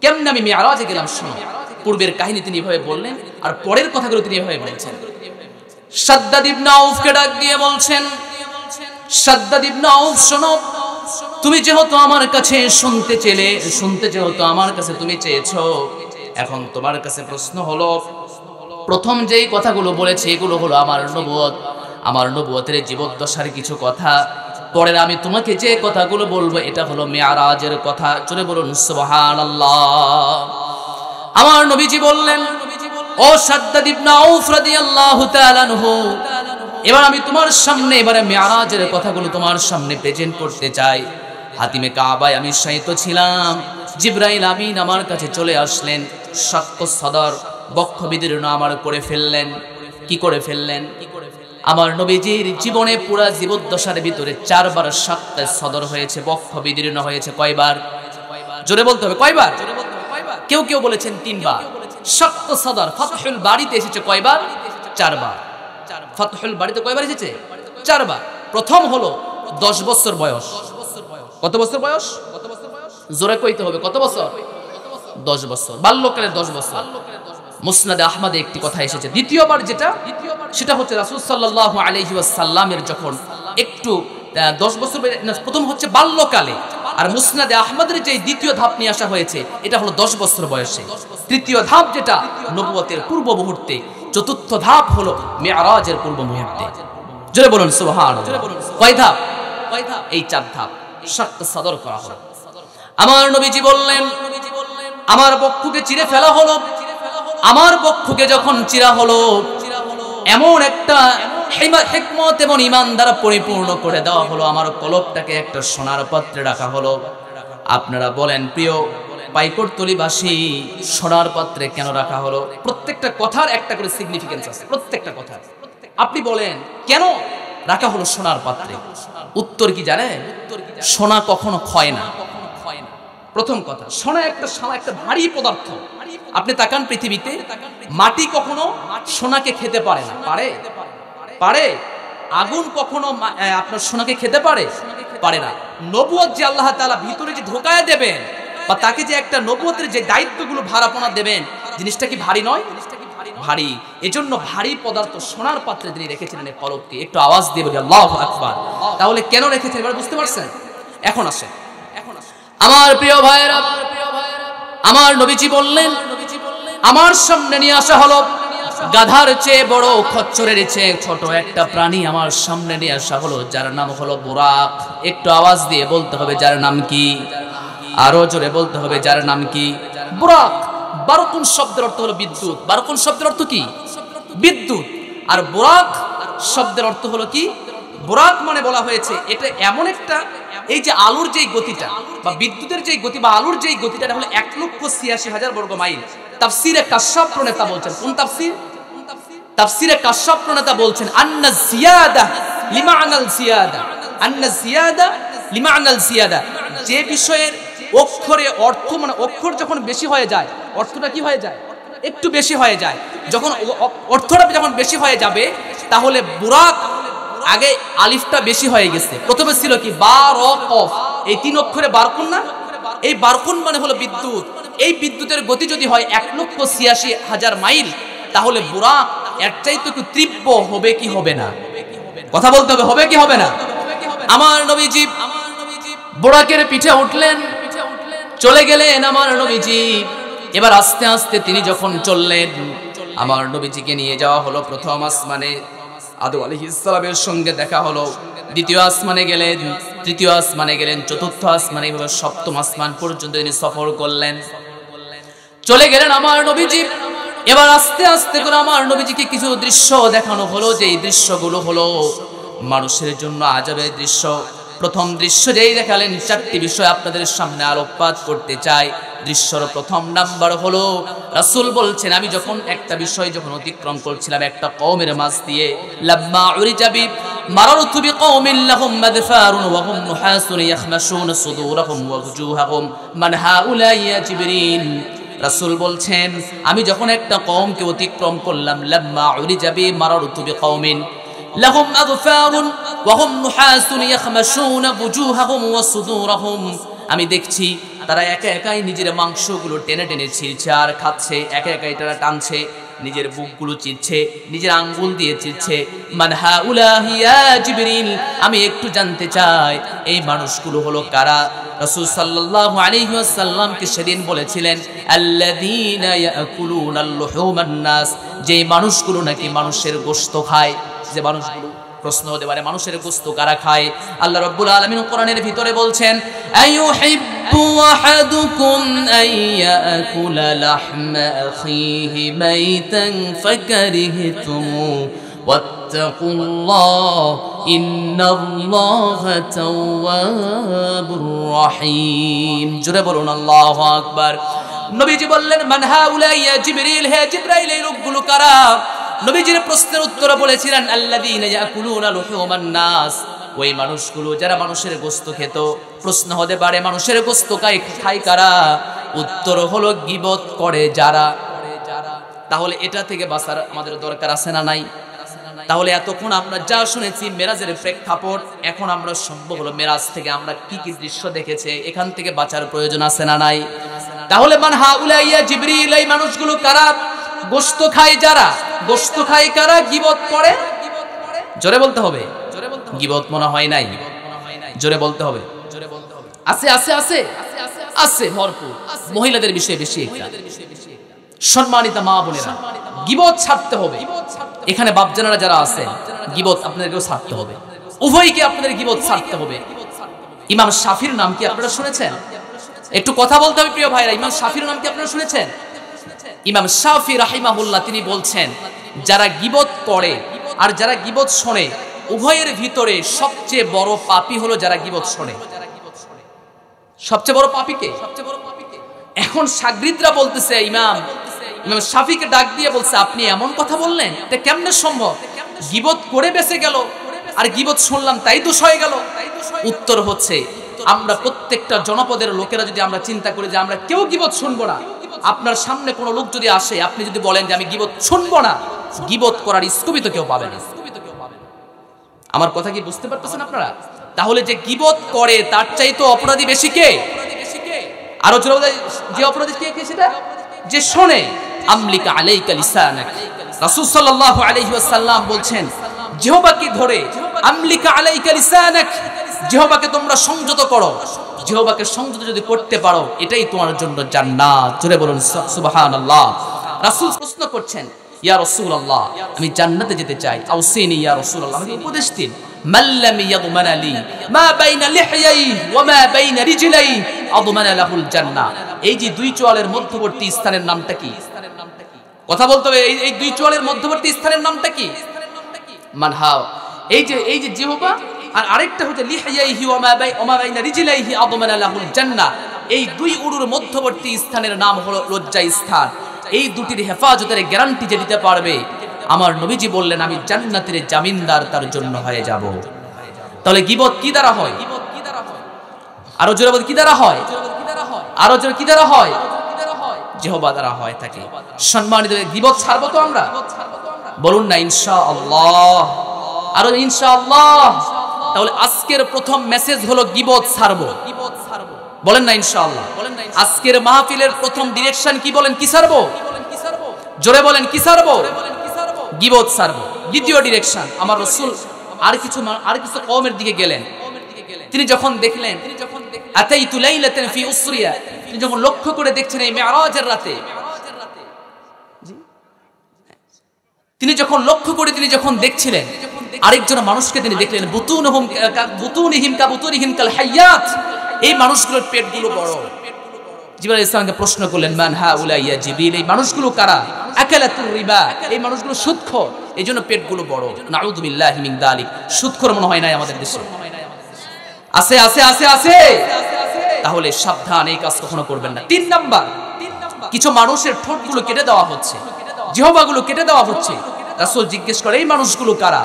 কেমনে আমি মিরাজে গেলাম শোনো। পূর্বের কাহিনী তিনি এভাবে বললেন, আর পরের কথাগুলো তিনি এভাবে বলছেন। শাদ্দাদ ইবনে আউফকে ডাক দিয়ে বলছেন, শাদ্দাদ ইবনে আউফ শোনো, তুমি যেহেতু আমার কাছে শুনতে যেহেতু আমার কাছে তুমি চেয়েছো, এখন তোমার কাছে প্রশ্ন হলো, প্রথম যেই কথাগুলো বলেছে এগুলো হলো আমার নবুয়ত, আমার নবুয়তের জীবদ্দশার কিছু কথা। পরে আমি তোমাকে যে কথাগুলো বলবো এটা হলো মিরাজের কথা। জোরে বলুন সুবহানাল্লাহ। আমার নবীজি বললেন, ও শাদ্দাদ ইবনে আউফ রাদিয়াল্লাহু তাআলা আনহু, এবার আমি তোমার সামনে এবারে মিরাজের কথাগুলো তোমার সামনে প্রেজেন্ট করতে চাই। হাতিমে কাবায় আমি শায়িত ছিলাম, জিবরাইল আমিন আমার কাছে চলে আসলেন, সাক্ষ্য সদর বক্ষ বিদীর্ণ আমার করে ফেললেন। কি করে ফেললেন? আমার নবীজির জীবনে পুরা জীবদ্দশার ভিতরে 4 বার সাক্ষ্য সদর হয়েছে, বক্ষ বিদীর্ণ হয়েছে। কয়বার? জোরে বলতে হবে, কয়বার? কেউ কেউ বলেছেন 3 বার। সাক্ষ্য সদর ফাতহুল বাড়িতে এসেছে কয়বার? 4 বার। ফাতহুল বাড়িতে কয়বার এসেছে? 4 বার। প্রথম হলো 10 বছর বয়স। কত বছর বয়স? জোরে কইতে হবে, কত বছর? 10 বছর। বাল্যকালের 10 বছর। মুসনাদে আহমদে একটি কথা এসেছে। দ্বিতীয়বার যেটা, সেটা হচ্ছে রাসূল সাল্লাল্লাহু আলাইহি ওয়াসাল্লামের যখন একটু 10 বছর, প্রথম হচ্ছে বাল্যকালে, আর মুসনাদে আহমদের যে দ্বিতীয় ধাপ নিয়ে আসা হয়েছে এটা হলো 10 বছর বয়সে। তৃতীয় ধাপ যেটা নবুয়তের পূর্ব মুহূর্তে, চতুর্থ ধাপ হলো মিরাজের পূর্ব মুহূর্তে। জোরে বলুন সুবহানাল্লাহ। কয় ধাপ? এই 4 ধাপ সাক্ষ্য সদর করা হলো। আমার নবীজি বললেন, আমার বক্ষকে চিরে ফেলা হলো। আমার বক্ষকে যখন চিরা হলো, এমন একটা হিকমত এবং ঈমান দ্বারা পরিপূর্ণ করে দেওয়া হলো। আমার কলবটাকে একটা সোনার পাত্রে রাখা হলো। আপনারা বলেন প্রিয় পাইকরতলীবাসী, সোনার পাত্রে কেন রাখা হলো? প্রত্যেকটা কথার একটা করে সিগনিফিকেন্স আছে, প্রত্যেকটা কথার। আপনি বলেন কেন রাখা হলো সোনার পাত্রে। উত্তর কি জানেন? সোনা কখনো ক্ষয় না। প্রথম কথা, সোনা একটা ভারী পদার্থ। আপনি তাকান পৃথিবীতে, মাটি কখনো সোনাকে খেতে পারে না। পারে? আগুন কখনো আপনার সোনাকে খেতে পারে না। নবুয়ত যে আল্লাহ তাআলা ভিতরে যে ঢোকায় দেবেন, বা তাকে যে একটা নবুয়তের যে দায়িত্বগুলো ভারাপনা দেবেন, জিনিসটা কি ভারী নয়? ভারী। এজন্য ভারী পদার্থ সোনার পাত্রে তিনি রেখেছিলেন এই কলবকে। একটু আওয়াজ দিয়ে বলি আল্লাহু আকবার। তাহলে কেন রেখেছেন এবার বুঝতে পারছেন? এখন আসেন আমার প্রিয় ভাইয়েরা, আমার নবীজি বললেন, আমার সামনে নিয়ে আসা হলো গাধার চেয়ে বড়, খচ্চরের চেয়ে ছোট একটা প্রাণী আমার সামনে নিয়ে আসা হলো, যার নাম হলো বুরাক। একটু আওয়াজ দিয়ে বলতে হবে যার নাম কি, আরো জোরে বলতে হবে যার নাম কি, বুরাক। বারকুন শব্দের অর্থ হলো বিদ্যুৎ। বারকুন শব্দের অর্থ কি? বিদ্যুৎ। আর বুরাক শব্দের অর্থ হলো কি? বুরাক মানে বলা হয়েছে এটা এমন একটা, এই যে আলোর যেই গতিটা বা বিদ্যুতের যেই গতি বা আলোর যেই গতিটা, এটা হলো 1,86,000 বর্গ মাইল। তাফসীরে কাশফ প্রণেতা বলছেন, কোন তাফসীর? তাফসীরে কাশফ প্রণেতা বলছেন আন্না জিয়াদা লিমা'নাল জিয়াদা, আন্না জিয়াদা লিমা'নাল জিয়াদা। যে বিষয়ের অক্ষরে অর্থ, মানে অক্ষর যখন বেশি হয়ে যায়, অর্থটা কি হয়ে যায়? একটু বেশি হয়ে যায়। যখন অর্থটা যখন বেশি হয়ে যাবে, তাহলে বুরাক, আগে আলিফটা বেশি হয়ে গেছে, প্রথমে ছিল কি বা র কফ, এই 3 অক্ষরে বারকুন না? এই বারকুন মানে হলো বিদ্যুৎ। এই বিদ্যুতের গতি যদি হয় 1,86,000 মাইল, তাহলে বুরাক এর চাইতে একটু তীব্র হবে কি হবে না? কথা বলতে হবে, হবে কি হবে না? আমার নবীজি বুরাকের পিঠে উঠলেন, চলে গেলেন আমার নবীজি। এবার আস্তে আস্তে তিনি যখন চললেন, আমার নবীজিকে নিয়ে যাওয়া হলো প্রথম আসমানে, আদম আলাইহিস সালামের সঙ্গে দেখা হলো। দ্বিতীয় আসমানে গেলেন, তৃতীয় আসমানে গেলেন, চতুর্থ আসমানে, এভাবে সপ্তম আসমান পর্যন্ত তিনি সফর করলেন। চলে গেলেন আমার নবীজি। এবার আস্তে আস্তে করে আমার নবীজিকে কিছু দৃশ্য দেখানো হলো, যে এই দৃশ্যগুলো হলো মানুষের জন্য আযাবের দৃশ্য। প্রথম দৃশ্য যেই দেখালেন, 4টি বিষয় আপনাদের সামনে আলোকপাত করতে চাই। দৃশ্যর প্রথম নাম্বার হলো, রাসূল বলছেন, আমি যখন একটা বিষয় যখন অতিক্রম করছিলাম একটা কওমের মাঝ দিয়ে, লাম্মা উরিজাবি মারারতু বিকওমিন লাহুম মাদফারুন ওয়া হুম নুহাসুন ইয়াখমাশুনা সুদুরহুম ওয়া ওয়ুজুহাহুম মান হাউলা ইয়া জিবরিল। রাসূল বলছেন, আমি যখন একটা কওমকে অতিক্রম করলাম, লাম্মা উরিজাবি মারারতু বিকওমিন লাহুম আযফারুন ওয়া হুম নুহাসুন ইয়াখমাশুনা ওয়ুজুহাহুম ওয়া সুদুরহুম, আমি দেখছি তারা একা একাই নিজের মাংসগুলো টেনে টেনে ছিঁড়ছে আর খাচ্ছে, একা একাই তারা টানছে, নিজের বুকগুলো চিরছে, নিজের আঙ্গুল দিয়ে চিরছে। মান হাউলাহি ইয়া জিবরিল, আমি একটু জানতে চাই এই মানুষগুলো হলো কারা? রাসূল সাল্লাল্লাহু আলাইহি ওয়াসাল্লামকে সেদিন বলেছিলেন, আল্লাযীনা ইয়াকুলুনাল লুহুমান নাস, যে মানুষগুলো নাকি মানুষের গোশত খায়। যে মানুষগুলো, প্রশ্ন হতে পারে মানুষের গোশত কারা খায়? আল্লাহ রাব্বুল আলামিন কোরআনের ভিতরে বলছেন, আইয়ুহিব্বু আহাদুকুম আইয়াকুলা লাহমা আখিহি মাইতান ফাকারিহতুমু ওয়াত্তাকুল্লাহ ইন্নাল্লাহা তাওয়াবুর রহিম। জোরে বলুন আল্লাহু আকবার। নবীজি বললেন, মান হাউলা ইয়া জিবরিল, হে জিবরাইল, এই লোকগুলো কারা? নবীজির প্রশ্নের উত্তরে বলেছিলেন, আল্লাযীনা ইয়াকুলুনা লুহুমান নাস, ওই মানুষগুলো যারা মানুষের গোশত খেত। প্রশ্ন হতে পারে মানুষের গোশত খায় কারা? উত্তর হলো গীবত করে যারা। তাহলে এটা থেকে বাঁচার আমাদের দরকার আছে না নাই? তাহলে এতক্ষণ আমরা যা শুনেছি মেরাজের প্রেক্ষাপট, এখন আমরা সম্ভব হলো মেরাজ থেকে আমরা কি কি দৃশ্য দেখেছে, এখান থেকে বাঁচার প্রয়োজন আছে না নাই? তাহলে মান হাউলা ইয়া জিবরিল, এই মানুষগুলো কারা? গোশত খায় যারা। গোশত খায় কারা? গীবত করে। জোরে বলতে হবে। গীবত মনে হয় নাই, জোরে বলতে হবে। আছে আছে আছে আছে ভরপুর। মহিলাদের বিষয়ে বেশি একটা। সম্মানিতা মা বোনেরা, গীবত ছাড়তে হবে। এখানে বাপজানারা যারা আছেন, গীবত আপনাদেরকেও ছাড়তে হবে। উভয়কে আপনাদের গীবত ছাড়তে হবে। ইমাম শাফির নাম কি আপনারা শুনেছেন? একটু কথা বলতে হবে প্রিয় ভাইরা। ইমাম শাফির নাম কি আপনারা শুনেছেন? ইমাম শাফি রাহিমাহুল্লাহ তিনি বলছেন, যারা গীবত করে আর যারা গীবত শোনে, উভয়ের ভিতরে সবচেয়ে বড় পাপী হলো যারা গীবত শোনে। সবচেয়ে বড় পাপী কে? এখন শাগরিদরা বলতেছে, ইমাম শাফিকে ডাক দিয়ে বলছে, আপনি এমন কথা বললেন, এটা কেমনে সম্ভব? গীবত করে বেঁচে গেল, আর গীবত শুনলাম তাই দোষ হয়ে গেল? উত্তর হচ্ছে, আমরা প্রত্যেকটা জনপদের লোকেরা যদি আমরা চিন্তা করি যে আমরা কেউ গীবত শুনবো না, আপনার সামনে কোনো লোক যদি আসে, আপনি যদি বলেন যে আমি গীবত শুনবো না, গীবত করার স্থগিত কেউ পাবে না। আমার কথা কি বুঝতে পারতেছেন আপনারা? তাহলে যে গীবত করে তার চাইতে অপরাধী বেশি কে? আরো যে অপরাধী কে সেটা? যে শোনে। আমলিকা আলাইকা লিসানাক, রাসূল সাল্লাল্লাহু আলাইহি ওয়াসাল্লাম বলছেন জিহ্বাকে ধরে, আমলিকা আলাইকা লিসানাক, জিহ্বাকে তোমরা সংযত করো। জিহ্বাকে সংযত যদি করতে পারো এটাই তোমার জন্য জান্নাত। জোরে বলুন সুবহানাল্লাহ। রাসূল প্রশ্ন করছেন, ইয়া রাসূলুল্লাহ আমি জান্নাতে যেতে চাই, আউসিনি ইয়া রাসূলুল্লাহ, আমাকে উপদেশ দিন। মাল্লাম ইয়াদমানা লি মা বাইনা লিহয়াই ওয়া মা বাইনা রিজলাই আদমানা লাহুল জান্নাহ। এই যে দুই চোয়ালের মধ্যবর্তী স্থানের নামটা কি? কথা বলতে হবে, এই দুই চোয়ালের মধ্যবর্তী স্থানের নামটা কি? মানহা। এই যে জিহ্বা, আর আরেকটা হচ্ছে লিহয়াইহি ওয়া মা বাইনা রিজলাইহি আদমানা লাহুল জান্নাহ। এই দুই উরুর মধ্যবর্তী স্থানের নাম হলো লজ্জা স্থান। এই দুটির হেফাজতের গ্যারান্টি যে দিতে পারবে, আমার নবীজি বললেন আমি জান্নাতের জামিনদার তার জন্য হয়ে যাব। তাহলে গীবত কি দ্বারা হয়? আরো জোরে বল, কি দ্বারা হয়? আরো জোরে কি দ্বারা হয়? জিহ্বা দ্বারা হয় থাকে। সম্মানিত, গীবত ছাড়বো তো আমরা? বলুন না ইনশাআল্লাহ। আরো ইনশাআল্লাহ। তাহলে আজকের প্রথম মেসেজ হলো গীবত ছাড়বো। বলেন না ইনশাআল্লাহ। আজকের মাহফিলের প্রথম ডিরেকশন কি বলেন? কি ছাড়বো? জোরে বলেন, কি ছাড়বো? গীবত ছাড়বো। দ্বিতীয় ডিরেকশন, আমার রাসূল আর কিছু কওমের দিকে গেলেন। তিনি যখন দেখলেন আতাইতু লাইলাতান ফি উসরিয়া, তিনি যখন লক্ষ্য করে দেখছেন এই মেরাজের রাতে, তিনি যখন দেখছিলেন আরেকজন মানুষকে তিনি দেখলেন, বুতুনিহিম কাল হায়াত, এই মানুষগুলোর পেটগুলো বড়। জিবরাইল আলাইহিস সালামকে প্রশ্ন করলেন, মান হাউলা ইয়া জিবরিল, এই মানুষগুলো কারা? আকালাতুর রিবা, এই মানুষগুলো সুদখোর, এইজন্য পেটগুলো বড়। নাউযু বিল্লাহি মিন যালিক। সুদখোর মনে হয় নাই আমাদের দেশে? আছে আছে আছে আছে। তাহলে সাবধান, এই কাজ কখনো করবেন না। 3 নাম্বার, কিছু মানুষের ঠোঁটগুলো কেটে দেওয়া হচ্ছে, জিহ্বাগুলো কেটে দেওয়া হচ্ছে। রাসূল জিজ্ঞেস করে এই মানুষগুলো কারা?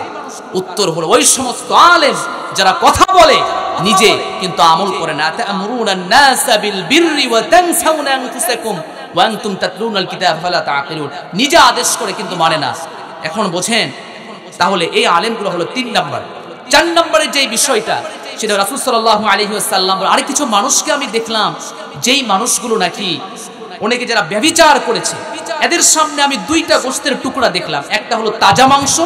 উত্তর হলো ওই সমস্ত আলেম যারা কথা বলে নিজে কিন্তু আমল করে না। তা'মুরুনান নাসা বিল বিররি ওয়া তানসাউনা আনফুসাকুম ওয়া আনতুম তাতলুনাল কিতাব ফালা তা'কিলুন। নিজে আদেশ করে কিন্তু মানে না। এখন বোঝেন, তাহলে এই আলেমগুলো হলো 3 নাম্বার। 4 নম্বরের যে বিষয়টা, সেটা রাসূল সাল্লাল্লাহু আলাইহি ওয়াসাল্লাম আর কিছু মানুষকে আমি দেখলাম, যেই মানুষগুলো নাকি অনেকে যারা ব্যভিচার করেছে, এদের সামনে আমি 2টা গোশতের টুকরা দেখলাম। একটা হলো তাজা মাংস,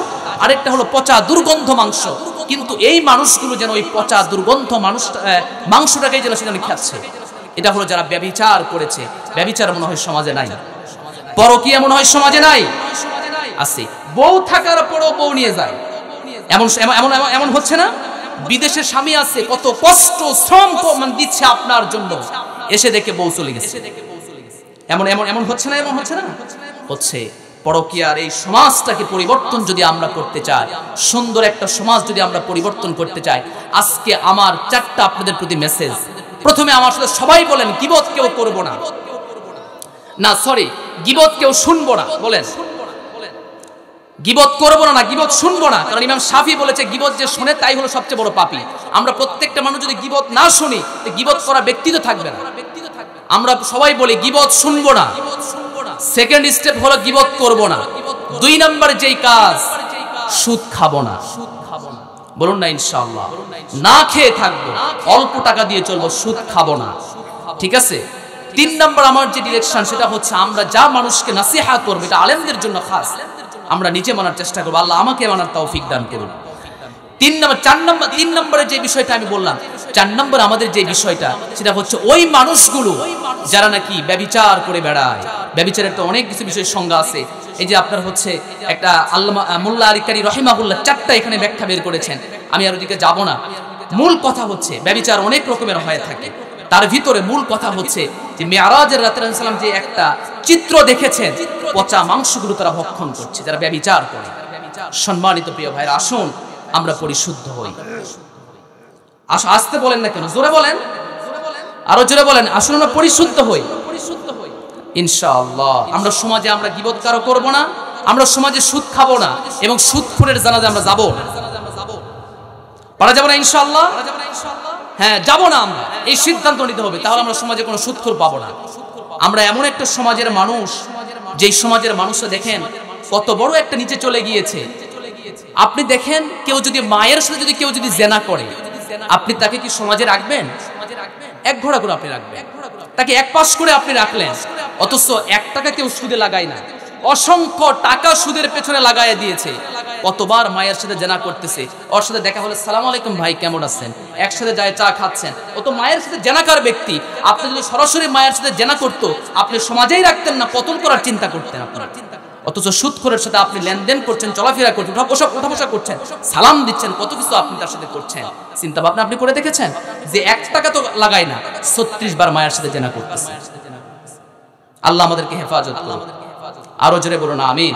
আরেকটা হলো পচা দুর্গন্ধ মাংস। কিন্তু এই মানুষগুলো যেন ওই পচা দুর্গন্ধ মাংসটাকেই যেন সেখানে খাচ্ছে। এটা হলো যারা ব্যভিচার করেছে। ব্যভিচার মনে হয় সমাজে নাই, পরকীয়া মনে হয় সমাজে নাই, আছে। বউ থাকার পরও বউ নিয়ে যায়, এমন হচ্ছে না? বিদেশে স্বামী আছে, কত কষ্ট শ্রম দিচ্ছে আপনার জন্য, এসে দেখে বউ চলে গেছে। এমন হচ্ছে না? এমন হচ্ছে না? হচ্ছে। পরকীয়ার এই সমাজটাকে পরিবর্তন যদি আমরা করতে চাই, সুন্দর একটা সমাজ যদি আমরা পরিবর্তন করতে চাই, আজকে আমার 4টা আপনাদের প্রতি মেসেজ। প্রথমে আমার সাথে সবাই বলেন, গীবত কেউ করব না, গীবত কেউ শুনবো না। বলেন, গীবত করবো না, গীবত শুনবো না। কারণ ইমাম শাফি বলেছে গীবত যে শুনে তাই হলো সবচেয়ে বড় পাপী। আমরা প্রত্যেকটা মানুষ যদি গীবত না শুনি, গীবত করা ব্যক্তি তো থাকবে না। আমরা সবাই বলি গীবত শুনবো না। সেকেন্ড স্টেপ হলো গীবত করব না। 2 নম্বর যেই কাজ, সুদ খাবো না। বলুন না ইনশাআল্লাহ। না খেয়ে থাকবো, অল্প টাকা দিয়ে চলবো, সুদ খাবো না। ঠিক আছে? 3 নম্বর আমার যে ডিরেকশন, সেটা হচ্ছে আমরা যা মানুষকে নাসিহা করবো, এটা আলেমদের জন্য খাস, আমরা নিজে মানার চেষ্টা করবো। আল্লাহ আমাকে মানার তৌফিক দান করুন। 3 নম্বরের যে বিষয়টা আমি বললাম, 4 নম্বর আমাদের যে বিষয়টা, সেটা হচ্ছে ওই মানুষগুলো যারা নাকি ব্যভিচার করে বেড়ায়। ব্যভিচারের তো অনেক কিছু বিষয় সংজ্ঞা আছে। এই যে আপনার হচ্ছে একটা আল্লামা মোল্লা আলী কারি রহিমাহুল্লাহ 4টা এখানে ব্যাখ্যা বের করেছেন। আমি আর ওদিকে যাব না। মূল কথা হচ্ছে ব্যভিচার অনেক রকমের হয়ে থাকে। তার ভিতরে মূল কথা হচ্ছে যে মেরাজের রাতে রাসূল সাল্লাল্লাহু আলাইহি ওয়াসাল্লাম যে একটা চিত্র দেখেছেন, পচা মাংসগুলো তারা ভক্ষণ করছে যারা ব্যভিচার করে। সম্মানিত প্রিয় ভাইরা, আসুন আমরা পরিশুদ্ধ হই। আসতে বলেন না কেন? জোরে বলেন, আরো জোরে বলেন। আসুন আমরা পরিশুদ্ধ হই ইনশাআল্লাহ। আমরা সমাজে আমরা গীবত কারো করব না, আমরা সমাজে সুদ খাবো না, এবং সুদখোরের জানাজা আমরা যাব। পারা যাবে না ইনশাআল্লাহ? হ্যাঁ, যাব না আমরা, এই সিদ্ধান্ত নিতে হবে, তাহলে আমরা সমাজে কোনো সুদখোর পাবো না। আমরা এমন একটা সমাজের মানুষ, যেই সমাজের মানুষরা দেখেন কত বড় একটা নিচে চলে গিয়েছে। আপনি দেখেন কেউ যদি মায়ের সাথে যদি কেউ যদি জেনা করে, আপনি তাকে কি সমাজে রাখবেন? এক ঘোড়া করে আপনি রাখবেন, তাকে এক পাশ করে আপনি রাখলেন, অথচ 1 টাকা কেউ সুদে লাগায় না, অসংখ্য টাকা সুদের পেছনে লাগায় দিয়েছে। কতবার মায়ের সাথে জেনা করতেছে, ওর সাথে দেখা হলে সালাম আলাইকুম ভাই কেমন আছেন, একসাথে যায় চা খাচ্ছেন, ও তো মায়ের সাথে জেনাকার ব্যক্তি। আপনি যদি সরাসরি মায়ের সাথে জেনা করতো, আপনি সমাজেই রাখতেন না, পতন করার চিন্তা করতেন আপনার। অথচ সুদখোরের সাথে আপনি লেনদেন করছেন, চলাফেরা করছেন, ওঠা বসা করছেন, সালাম দিচ্ছেন, কত কিছু আপনি তার সাথে করছেন। চিন্তা ভাবনা আপনি করে দেখেছেন যে 1 টাকা তো লাগায় না, 36 বার মায়ের সাথে জেনা করতেছে। আল্লাহ আমাদেরকে হেফাজত করুন। আরো জোরে বলুন আমিন।